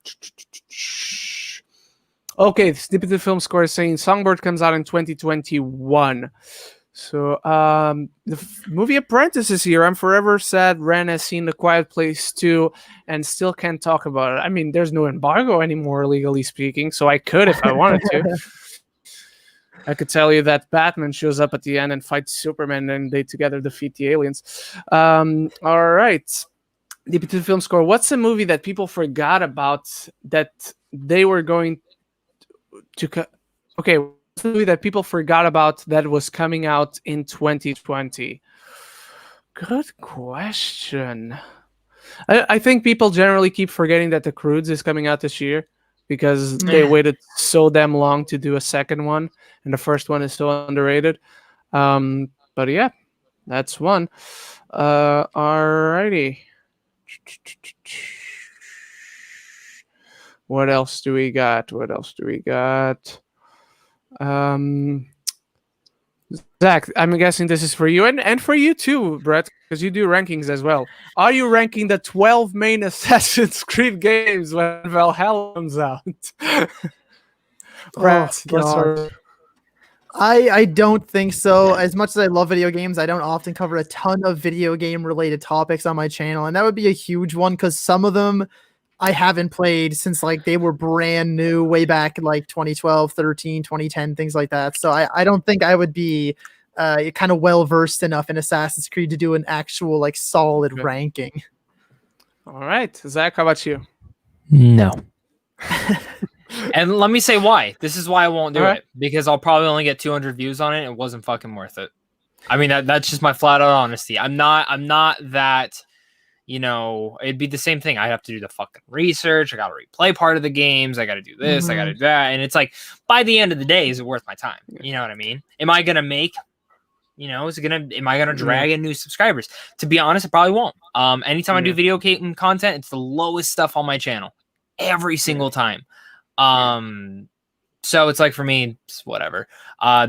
Snippet the Film Score is saying Songbird comes out in 2021. So the movie Apprentice is here. I'm forever sad Ren has seen The Quiet Place too and still can't talk about it. I mean, there's no embargo anymore, legally speaking, so I could if I wanted to. I could tell you that Batman shows up at the end and fights Superman and they together defeat the aliens. All right. The Film Score. What's a movie that people forgot about that they were going to... Okay, movie that people forgot about that was coming out in 2020? Good question. I think people generally keep forgetting that The Croods is coming out this year because they waited so damn long to do a second one, and the first one is so underrated. But yeah, that's one. Alrighty. What else do we got? Zach, I'm guessing this is for you and for you too, Brett, because you do rankings as well. Are you ranking the 12 main Assassin's Creed games when Valhalla comes out? Brett, let's start. I don't think so. As much as I love video games, I don't often cover a ton of video game related topics on my channel, and that would be a huge one because some of them I haven't played since like they were brand new way back in like 2012, 13, 2010, things like that. So I don't think I would be kind of well versed enough in Assassin's Creed to do an actual like solid ranking. All right, Zach, how about you? No. And let me say why. This is why I won't do it, because I'll probably only get 200 views on it. It wasn't fucking worth it. I mean, that's just my flat out honesty. I'm not that, you know, it'd be the same thing. I have to do the fucking research. I got to replay part of the games. I got to do this. I got to do that. And it's like, by the end of the day, is it worth my time? You know what I mean? Am I going to make, you know, am I going to drag in new subscribers? To be honest, I probably won't. Anytime I do video game content, it's the lowest stuff on my channel every single time. So it's like, for me, it's whatever.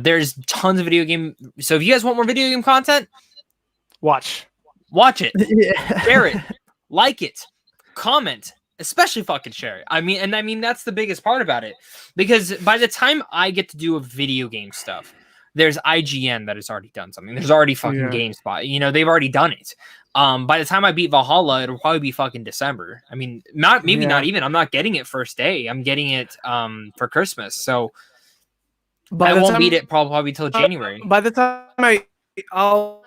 There's tons of video game. So if you guys want more video game content, watch it, share it, like it, comment, especially fucking share it. I mean, that's the biggest part about it, because by the time I get to do a video game stuff, there's IGN that has already done something. There's already fucking GameSpot. You know, they've already done it. By the time I beat Valhalla, it'll probably be fucking December. I mean, not even. I'm not getting it first day. I'm getting it for Christmas. So I won't beat it probably till January. By the time I'll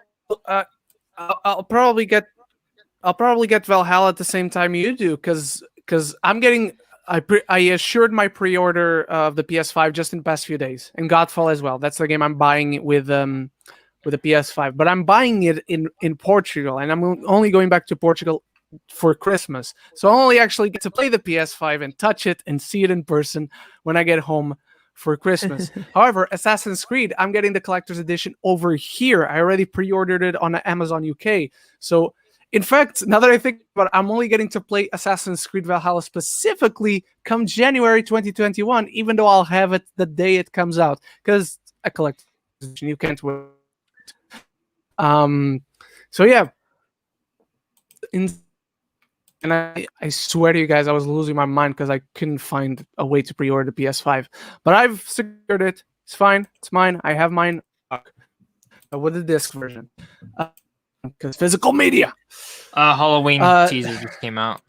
probably get Valhalla at the same time you do, because I'm getting. I assured my pre-order of the PS5 just in the past few days, and Godfall as well. That's the game I'm buying with the PS5, but I'm buying it in Portugal, and I'm only going back to Portugal for Christmas. So I only actually get to play the PS5 and touch it and see it in person when I get home for Christmas. However, Assassin's Creed, I'm getting the collector's edition over here. I already pre-ordered it on Amazon UK. So, in fact, now that I think about it, I'm only getting to play Assassin's Creed Valhalla specifically come January 2021, even though I'll have it the day it comes out, because a collector's edition, you can't wait. So yeah, and I swear to you guys, I was losing my mind because I couldn't find a way to pre-order the PS5, but I've secured it. It's fine. It's mine. I have mine with the disc version. because physical media. Halloween teaser just came out.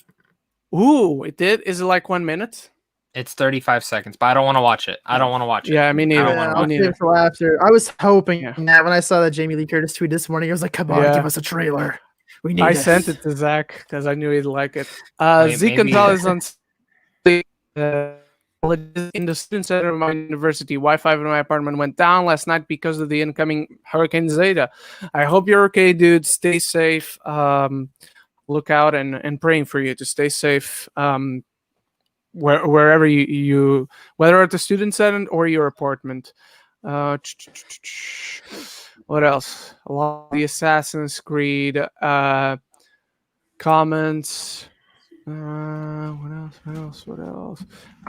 Ooh, it did. Is it like 1 minute? It's 35 seconds, but I don't want to watch it. I don't want to watch it. Yeah, me neither. I'll save it till after. I was hoping that when I saw that Jamie Lee Curtis tweet this morning, I was like, "Come on, give us a trailer. We need." I sent it to Zach because I knew he'd like it. Wait, Zeke maybe- Gonzalez on in the student center of my university. Wi-Fi in my apartment went down last night because of the incoming Hurricane Zeta. I hope you're okay, dude. Stay safe. Look out and praying for you to stay safe. Wherever you whether at the student center or your apartment. What else? A lot of the Assassin's Creed comments. What else?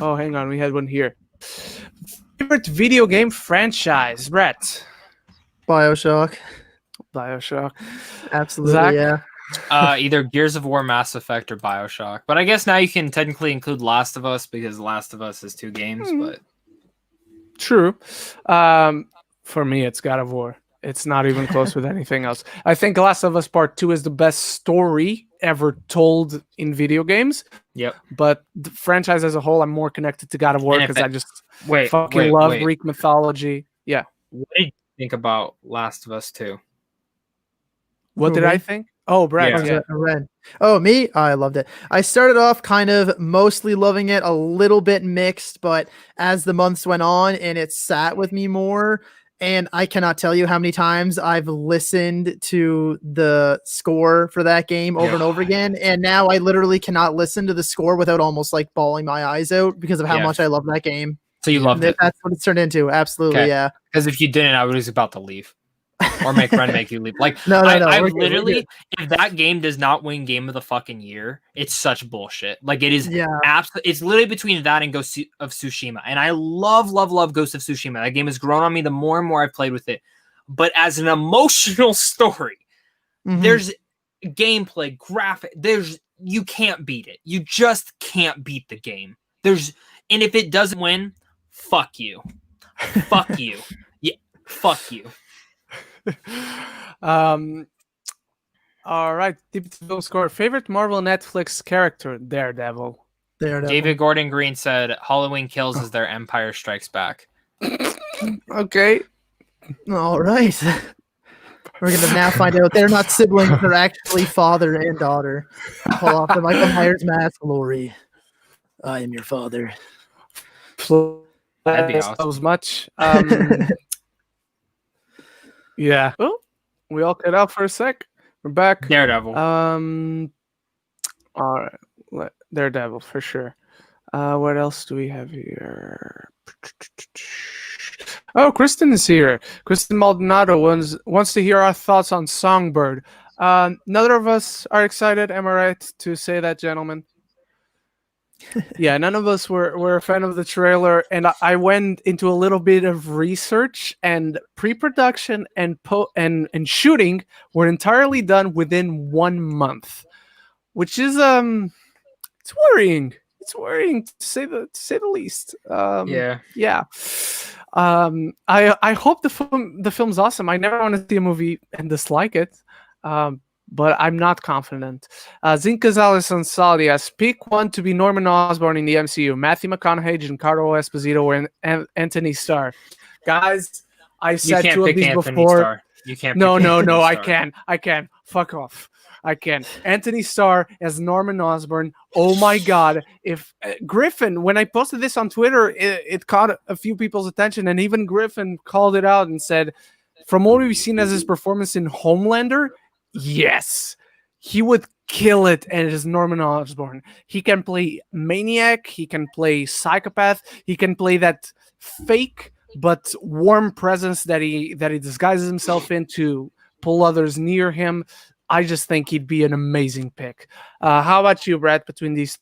Oh, hang on. We had one here. Favorite video game franchise, Brett? BioShock. Absolutely, Zach? yeah. Either Gears of War, Mass Effect, or BioShock. But I guess now you can technically include Last of Us because Last of Us is 2 games. But True. For me, it's God of War. It's not even close with anything else. I think Last of Us Part 2 is the best story ever told in video games. Yep. But the franchise as a whole, I'm more connected to God of War because I just fucking love Greek mythology. Yeah. What did you think about Last of Us 2? What did I think? Oh, Brad. Yeah. Ren. Oh, me? I loved it. I started off kind of mostly loving it, a little bit mixed, but as the months went on and it sat with me more, and I cannot tell you how many times I've listened to the score for that game over and over again, and now I literally cannot listen to the score without almost like bawling my eyes out because of how much I love that game. So you loved it? That's what it's turned into. Absolutely, yeah. Because if you didn't, I was about to leave. Or make Ren make you leave. Like, no. I literally, if that game does not win Game of the fucking Year, it's such bullshit. Like, it is it's literally between that and Ghost of Tsushima. And I love Ghost of Tsushima. That game has grown on me the more and more I've played with it. But as an emotional story, there's gameplay, graphic, you can't beat it. You just can't beat the game. And if it doesn't win, fuck you. Fuck you. Yeah, fuck you. All right. Deep score. Favorite Marvel Netflix character? Daredevil. David Gordon Green said Halloween Kills is their Empire Strikes Back. Okay. All right. We're going to now find out they're not siblings. They're actually father and daughter. Pull off the Michael Myers mask, Lori. I am your father. That'd be awesome. As much. Yeah. Oh, we all cut out for a sec. We're back. Daredevil. All right. Daredevil for sure. What else do we have here? Oh, Kristen is here. Kristen Maldonado wants to hear our thoughts on Songbird. Neither of us are excited. Am I right to say that, gentlemen? Yeah, none of us were a fan of the trailer, and I went into a little bit of research, and pre-production and shooting were entirely done within 1 month, which is it's worrying. It's worrying to say the least. Yeah. I hope the film's awesome. I never want to see a movie and dislike it. But I'm not confident. Zink Gonzalez on Saudi asks, pick one to be Norman Osborn in the MCU. Matthew McConaughey, Giancarlo Esposito, or Anthony Starr. Guys, I've said two of these before. You can't. No, I can. Fuck off. I can. Anthony Starr as Norman Osborn. Oh my God. If Griffin, when I posted this on Twitter, it caught a few people's attention, and even Griffin called it out and said, from what we've seen as his performance in Homelander, yes, he would kill it as Norman Osborn. He can play maniac. He can play psychopath. He can play that fake but warm presence that he disguises himself in to pull others near him. I just think he'd be an amazing pick. How about you, Brad, between these?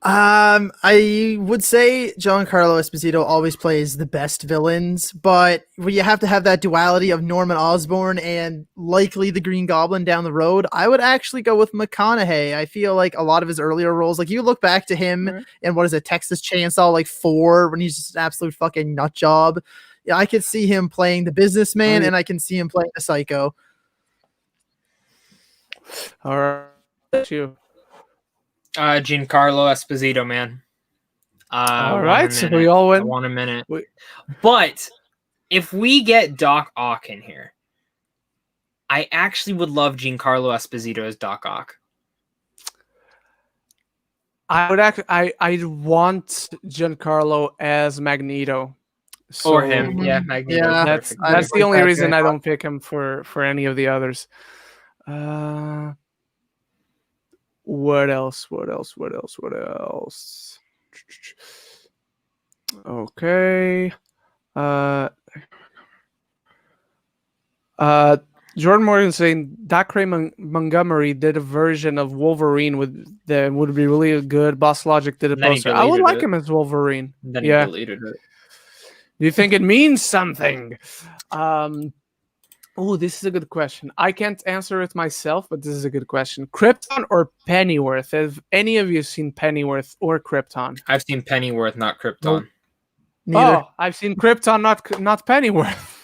I would say Giancarlo Esposito always plays the best villains, but you have to have that duality of Norman Osborn and likely the Green Goblin down the road. I would actually go with McConaughey. I feel like a lot of his earlier roles, like you look back to him in Texas Chainsaw 4, when he's just an absolute fucking nut job. Yeah, I could see him playing the businessman, and I can see him playing the psycho. All right. That's you. Giancarlo Esposito, man. All right. So we all went. 1 minute. We- But if we get Doc Ock in here, I actually would love Giancarlo Esposito as Doc Ock. I would actually. I'd want Giancarlo as Magneto. Or him. Yeah, Magneto. Yeah, That's Perfect. that's the like only that reason very I don't pick him for any of the others. What else? Okay. Jordan Morgan saying Dacre Montgomery did a version of Wolverine that would be really good. Boss Logic did a And then he poster. I would deleted like it. him as Wolverine. Then Yeah. he deleted it. Do you think it means something? Oh, this is a good question. I can't answer it myself, but this is a good question. Krypton or Pennyworth? Have any of you seen Pennyworth or Krypton? I've seen Pennyworth, not Krypton. Nope. Neither. Oh, I've seen Krypton, not Pennyworth.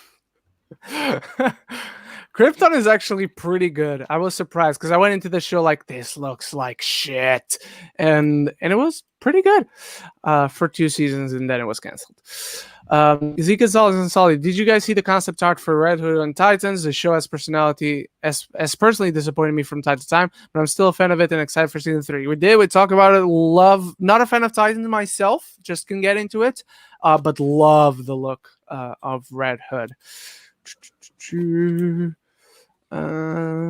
Krypton is actually pretty good. I was surprised because I went into the show like this looks like shit, and it was pretty good for 2 seasons, and then it was canceled. Zeke Gonzalez and Solid, did you guys see the concept art for Red Hood and Titans? The show has personality as personally disappointed me from time to time, but I'm still a fan of it and excited for season 3. We talk about it. Love, not a fan of Titans myself, just can get into it, but love the look of Red Hood. And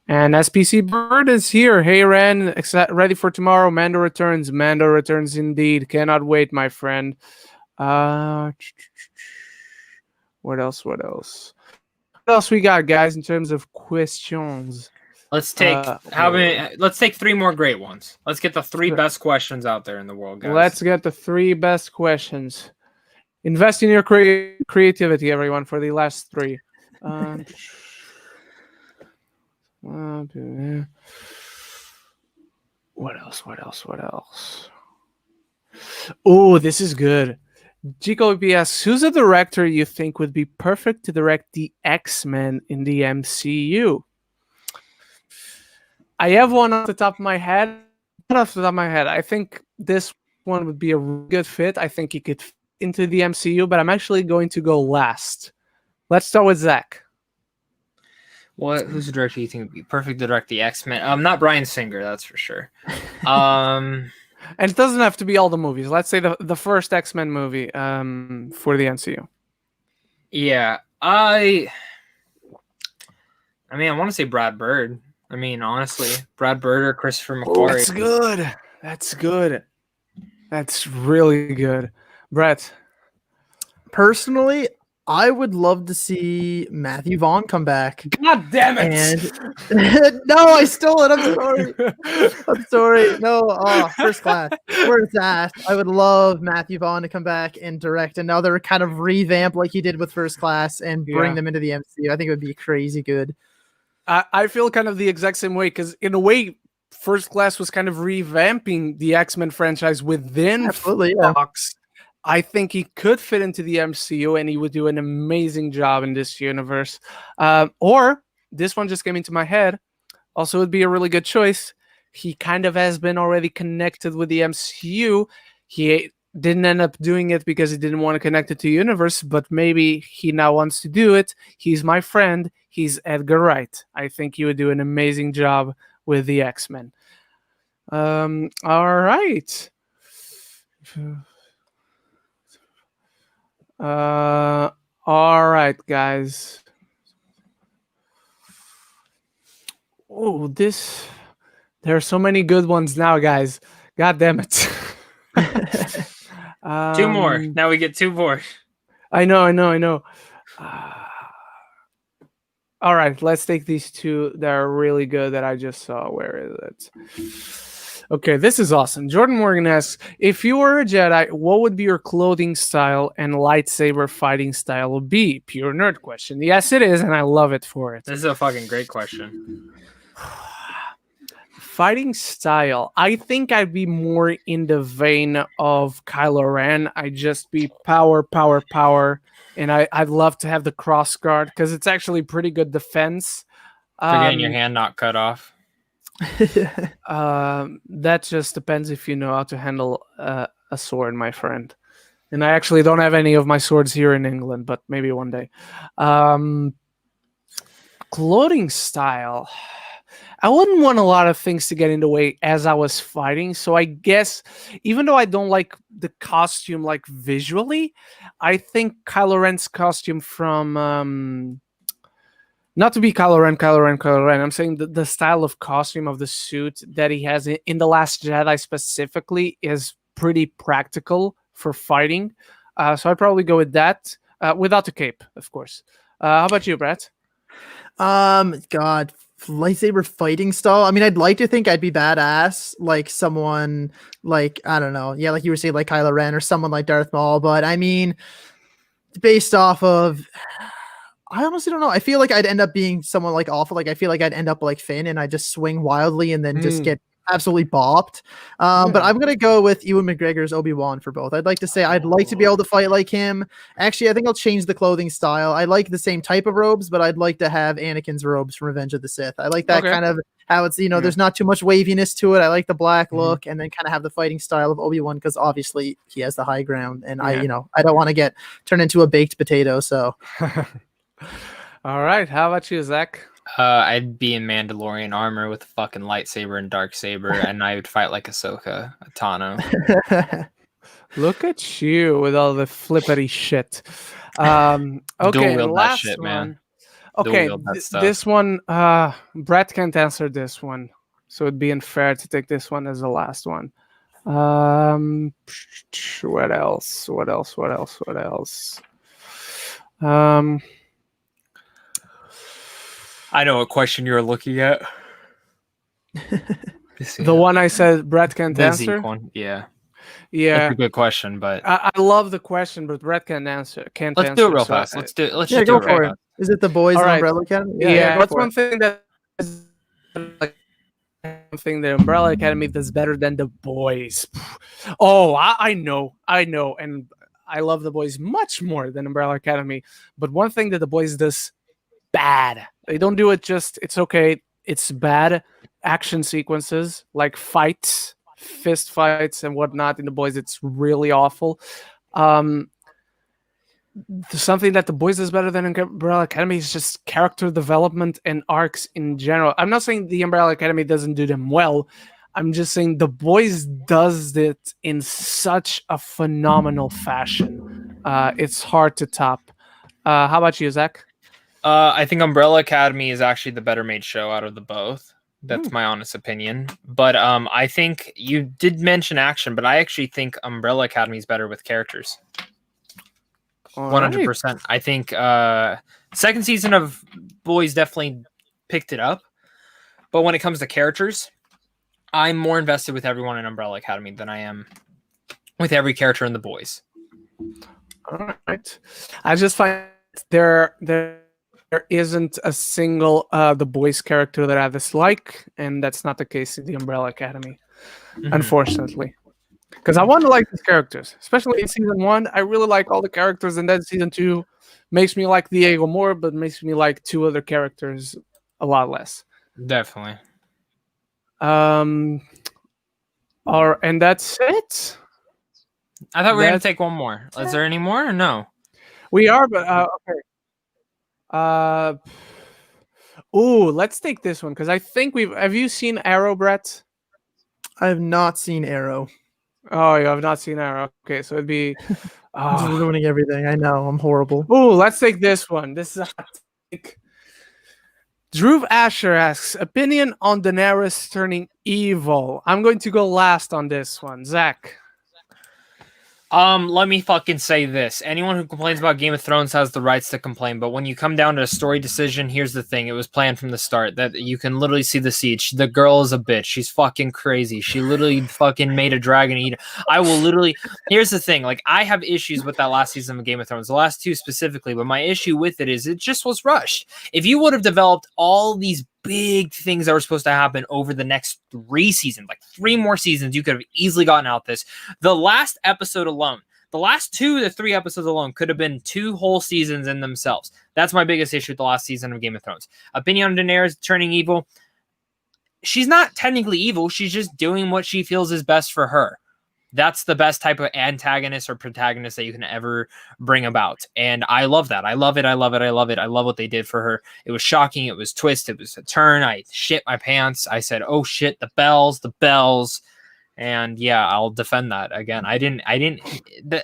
SPC Bird is here. Hey Ren, ready for tomorrow? Mando returns. Mando returns indeed. Cannot wait, my friend. What else we got, guys, in terms of questions? Let's take let's take 3 more great ones. Let's get the 3 best questions out there in the world, guys. Let's get the 3 best questions. Invest in your creativity, everyone, for the last 3. What else? Oh, this is good. Chico asks, who's a director you think would be perfect to direct the X-Men in the MCU? I have one off the top of my head. Not off the top of my head. I think this one would be a good fit. I think he could fit into the MCU, but I'm actually going to go last. Let's start with Zach. Who's the director you think would be perfect to direct the X-Men? Not Bryan Singer, that's for sure. And it doesn't have to be all the movies. Let's say the first X-Men movie for the MCU. Yeah, I want to say Brad Bird. I mean, honestly, Brad Bird or Christopher McQuarrie. That's good. That's really good. Brett. Personally, I would love to see Matthew Vaughn come back. God damn it! And no, I stole it. I'm sorry. No, First Class. Where it's at. I would love Matthew Vaughn to come back and direct another kind of revamp like he did with First Class and bring them into the MCU. I think it would be crazy good. I feel kind of the exact same way because in a way, First Class was kind of revamping the X-Men franchise within Fox. I think he could fit into the MCU and he would do an amazing job in this universe. Or this one just came into my head. Also, would be a really good choice. He kind of has been already connected with the MCU. He didn't end up doing it because he didn't want to connect it to the universe, but maybe he now wants to do it. He's my friend. He's Edgar Wright. I think he would do an amazing job with the X-Men. All right. All right, guys. Oh, there are so many good ones now, guys. God damn it. 2 more. Now we get 2 more. I know. All right, let's take these 2 that are really good that I just saw. Where is it? Okay, this is awesome. Jordan Morgan asks, if you were a Jedi, what would be your clothing style and lightsaber fighting style be? Pure nerd question. Yes, it is, and I love it for it. This is a fucking great question. Fighting style. I think I'd be more in the vein of Kylo Ren. I'd just be power. And I'd love to have the cross guard because it's actually pretty good defense. For getting your hand not cut off. That just depends if you know how to handle a sword, my friend. And I actually don't have any of my swords here in England, but maybe one day. Clothing style. I wouldn't want a lot of things to get in the way as I was fighting. So I guess, even though I don't like the costume like visually, I think Kylo Ren's costume from not to be Kylo Ren. I'm saying the style of costume of the suit that he has in The Last Jedi specifically is pretty practical for fighting. So I'd probably go with that without the cape, of course. How about you, Brett? God, lightsaber fighting style. I mean, I'd like to think I'd be badass, like someone like, I don't know, yeah, like you were saying, like Kylo Ren or someone like Darth Maul. But I mean, based off of, I honestly don't know. I feel like I'd end up being someone like awful. Like I feel like I'd end up like Finn, and I just swing wildly and then just get absolutely bopped. But I'm gonna go with Ewan McGregor's Obi-Wan for both. I'd like to say I'd like to be able to fight like him. Actually, I think I'll change the clothing style. I like the same type of robes, but I'd like to have Anakin's robes from Revenge of the Sith. I like that kind of how it's, you know, there's not too much waviness to it. I like the black look, and then kind of have the fighting style of Obi-Wan, because obviously he has the high ground, and I don't want to get turned into a baked potato. So all right, how about you, Zach? I'd be in Mandalorian armor with a fucking lightsaber and dark saber, and I would fight like Ahsoka Tano. Look at you with all the flippity shit. Okay, wield last that shit, one. Man. Okay, this one, Brett can't answer this one, so it'd be unfair to take this one as the last one. What else? I know what question you're looking at. The one I said Brett can't answer? One. Yeah. Yeah. That's a good question, but I love the question, but Brett can't answer. Let's do it real fast. Let's do it. Let's just do it real fast. Is it the boys in Umbrella Academy? Yeah, what's one thing that is like the Umbrella Academy that's better than the boys? Oh, I know, and I love the boys much more than Umbrella Academy. But one thing that the boys does bad, they don't do it just, it's okay, it's bad action sequences like fights, fist fights and whatnot in the boys. It's really awful. Something that the boys does better than Umbrella Academy is just character development and arcs in general. I'm not saying the Umbrella Academy doesn't do them well. I'm just saying the boys does it in such a phenomenal fashion. It's hard to top. How about you, Zach? I think Umbrella Academy is actually the better made show out of the both. That's my honest opinion. But I think you did mention action, but I actually think Umbrella Academy is better with characters. 100%. I think second season of Boys definitely picked it up. But when it comes to characters, I'm more invested with everyone in Umbrella Academy than I am with every character in the Boys. All right. I just find there isn't a single The Boys character that I dislike, and that's not the case in the Umbrella Academy, unfortunately. Because I want to like these characters, especially in season 1. I really like all the characters, and then season 2 makes me like Diego more, but makes me like 2 other characters a lot less. Definitely. And that's it. I thought we were going to take one more. Is there any more or no? We are, but okay. Let's take this one because I think have you seen Arrow, Brett? I have not seen Arrow. Oh, you have not seen Arrow. Okay, so it'd be just ruining everything. I know, I'm horrible. Let's take this one. This is Drew Asher asks, opinion on Daenerys turning evil. I'm going to go last on this one. Zach. Let me fucking say this. Anyone who complains about Game of Thrones has the rights to complain, but when you come down to a story decision, here's the thing. It was planned from the start that you can literally see the siege. The girl is a bitch. She's fucking crazy. She literally fucking made a dragon eat. Here's the thing. Like, I have issues with that last season of Game of Thrones, the last 2 specifically, but my issue with it is it just was rushed. If you would have developed all these big things that were supposed to happen over the next 3 seasons, like 3 more seasons, you could have easily gotten out this. The last episode alone, The last 2 to 3 episodes alone could have been 2 whole seasons in themselves. That's my biggest issue with the last season of Game of Thrones. Opinion on Daenerys turning evil. She's not technically evil. She's just doing what she feels is best for her. That's the best type of antagonist or protagonist that you can ever bring about. And I love that. I love it. I love it. I love it. I love what they did for her. It was shocking. It was twist. It was a turn. I shit my pants. I said, oh shit, the bells. And yeah, I'll defend that again. The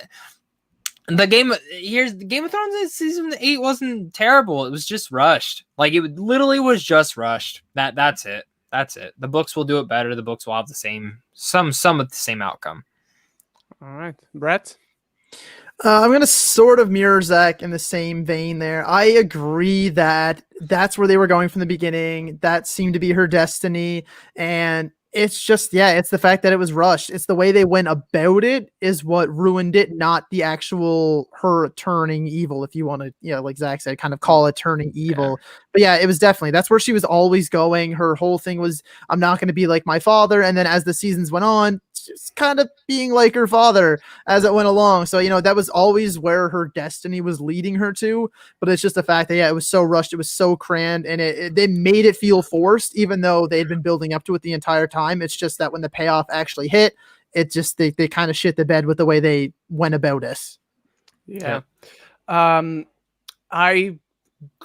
Game of Thrones season 8 wasn't terrible. It was just rushed. Like it literally was just rushed. That's it. The books will do it better. The books will have the same, some of the same outcome. All right, Brett. I'm going to sort of mirror Zach in the same vein there. I agree that that's where they were going from the beginning. That seemed to be her destiny. And it's just, it's the fact that it was rushed. It's the way they went about it is what ruined it, not the actual her turning evil, if you want to, like Zach said, kind of call it turning evil. Yeah. But yeah, it was definitely, that's where she was always going. Her whole thing was, I'm not going to be like my father. And then as the seasons went on, just kind of being like her father as it went along. So, that was always where her destiny was leading her to. But it's just the fact that, it was so rushed. It was so crammed and they made it feel forced, even though they had been building up to it the entire time. It's just that when the payoff actually hit, it just, they kind of shit the bed with the way they went about it. Yeah. I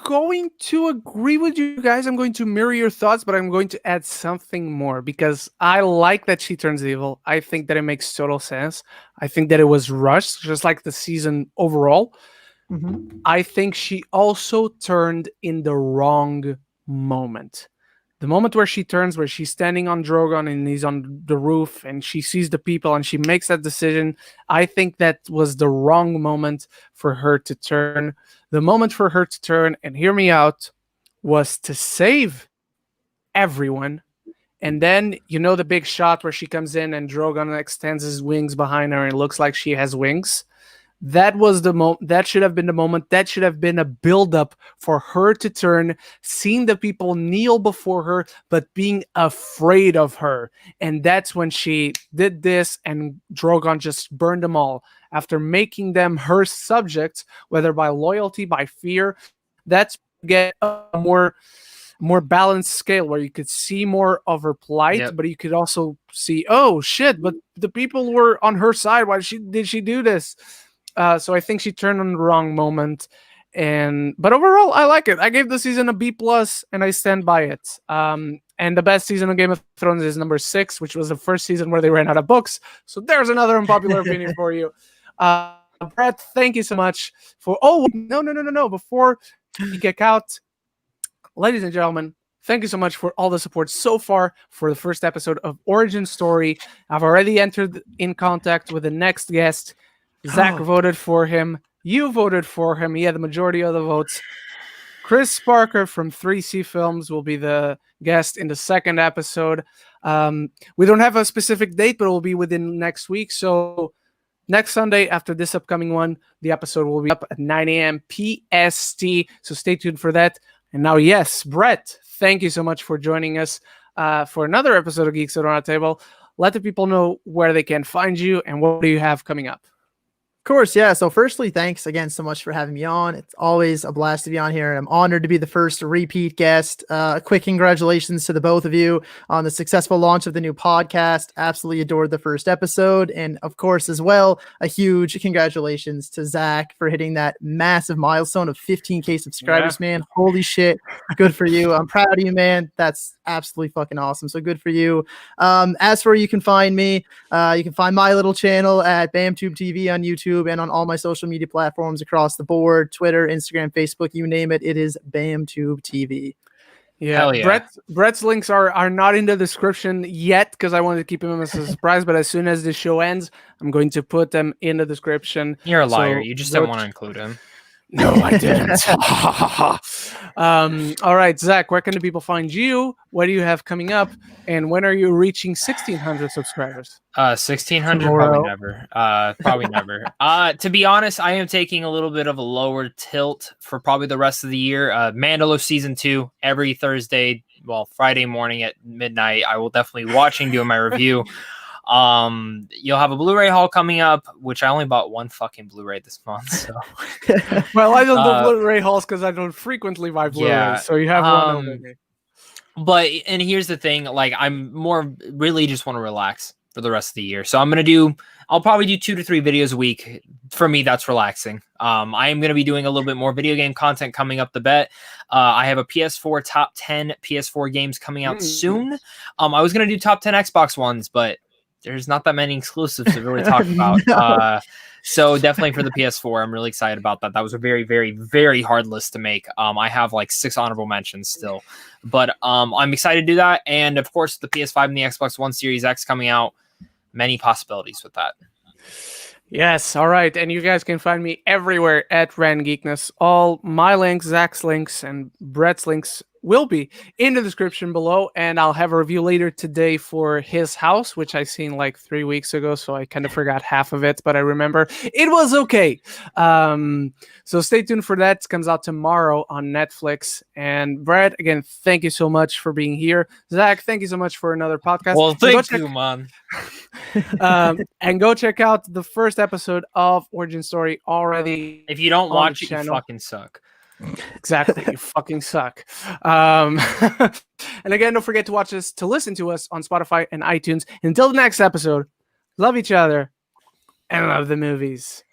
going to agree with you guys. I'm going to mirror your thoughts, but I'm going to add something more because I like that she turns evil. I think that it makes total sense. I think that it was rushed, just like the season overall. Mm-hmm. I think she also turned in the wrong moment. The moment where she turns, where she's standing on Drogon and he's on the roof and she sees the people and she makes that decision, I think that was the wrong moment for her to turn. The moment for her to turn, and hear me out, was to save everyone. And then, the big shot where she comes in and Drogon extends his wings behind her and it looks like she has wings. That was the moment. That should have been the moment. That should have been a build-up for her to turn, seeing the people kneel before her, but being afraid of her. And that's when she did this, and Drogon just burned them all. After making them her subjects, whether by loyalty, by fear, that's get a more balanced scale where you could see more of her plight, but you could also see, oh shit, but the people were on her side. Why did she do this? So I think she turned on the wrong moment, but overall I like it. I gave the season a B+, and I stand by it. And the best season of Game of Thrones is number 6, which was the first season where they ran out of books. So there's another unpopular opinion for you. Brett, thank you so much for. Oh no! Before you kick out, ladies and gentlemen, thank you so much for all the support so far for the first episode of Origin Story. I've already entered in contact with the next guest. Zach voted for him. You voted for him. He had the majority of the votes. Chris Parker from 3C Films will be the guest in the second episode. We don't have a specific date, but it will be within next week. So next Sunday, after this upcoming one, the episode will be up at 9 a.m. PST. So stay tuned for that. And now, yes, Brett, thank you so much for joining us for another episode of Geeks at Roundtable. Let the people know where they can find you and what do you have coming up. Of course, yeah. So firstly, thanks again so much for having me on. It's always a blast to be on here, and I'm honored to be the first repeat guest. Quick congratulations to the both of you on the successful launch of the new podcast. Absolutely adored the first episode. And of course, as well, a huge congratulations to Zach for hitting that massive milestone of 15K subscribers, man. Holy shit. Good for you. I'm proud of you, man. That's absolutely fucking awesome. So good for you. As for where you can find me, you can find my little channel at BamTube TV on YouTube and on all my social media platforms across the board, Twitter, Instagram, Facebook, you name it. It is BamTube TV. Yeah. Brett's links are not in the description yet because I wanted to keep him as a surprise, but as soon as the show ends, I'm going to put them in the description. You're a liar. You just don't want to include him. No, I didn't. All right, Zach, where can the people find you? What do you have coming up? And when are you reaching 1,600 subscribers? 1,600, probably never. Probably never. To be honest, I am taking a little bit of a lower tilt for probably the rest of the year. Mandalore Season 2, every Thursday, Friday morning at midnight. I will definitely be watching, doing my review. You'll have a Blu-ray haul coming up, which I only bought one fucking Blu-ray this month. So, Well, I don't do Blu-ray hauls because I don't frequently buy Blu-rays, yeah, so you have one over me. But and here's the thing, like I'm more really just want to relax for the rest of the year. So I'll probably do 2 to 3 videos a week. For me, that's relaxing. I am going to be doing a little bit more video game content coming up the bet. I have a PS4 top 10 PS4 games coming out soon. I was going to do top 10 Xbox ones, but there's not that many exclusives to really talk about. No. So definitely for the PS4, I'm really excited about that. That was a very, very, very hard list to make. I have like 6 honorable mentions still, but I'm excited to do that. And of course, the PS5 and the Xbox One Series X coming out. Many possibilities with that. Yes, all right. And you guys can find me everywhere at Ren Geekness. All my links, Zach's links, and Brett's links will be in the description below. And I'll have a review later today for his house, which I seen like 3 weeks ago. So I kind of forgot half of it, but I remember it was okay. So stay tuned for that. It comes out tomorrow on Netflix. And Brett, again, thank you so much for being here. Zach, thank you so much for another podcast. Well, thank you, man. And go check out the first episode of Origin Story already. If you don't watch it, you channel. fucking suck. Exactly, you fucking suck. And again, don't forget to listen to us on Spotify and iTunes. Until the next episode, love each other and love the movies.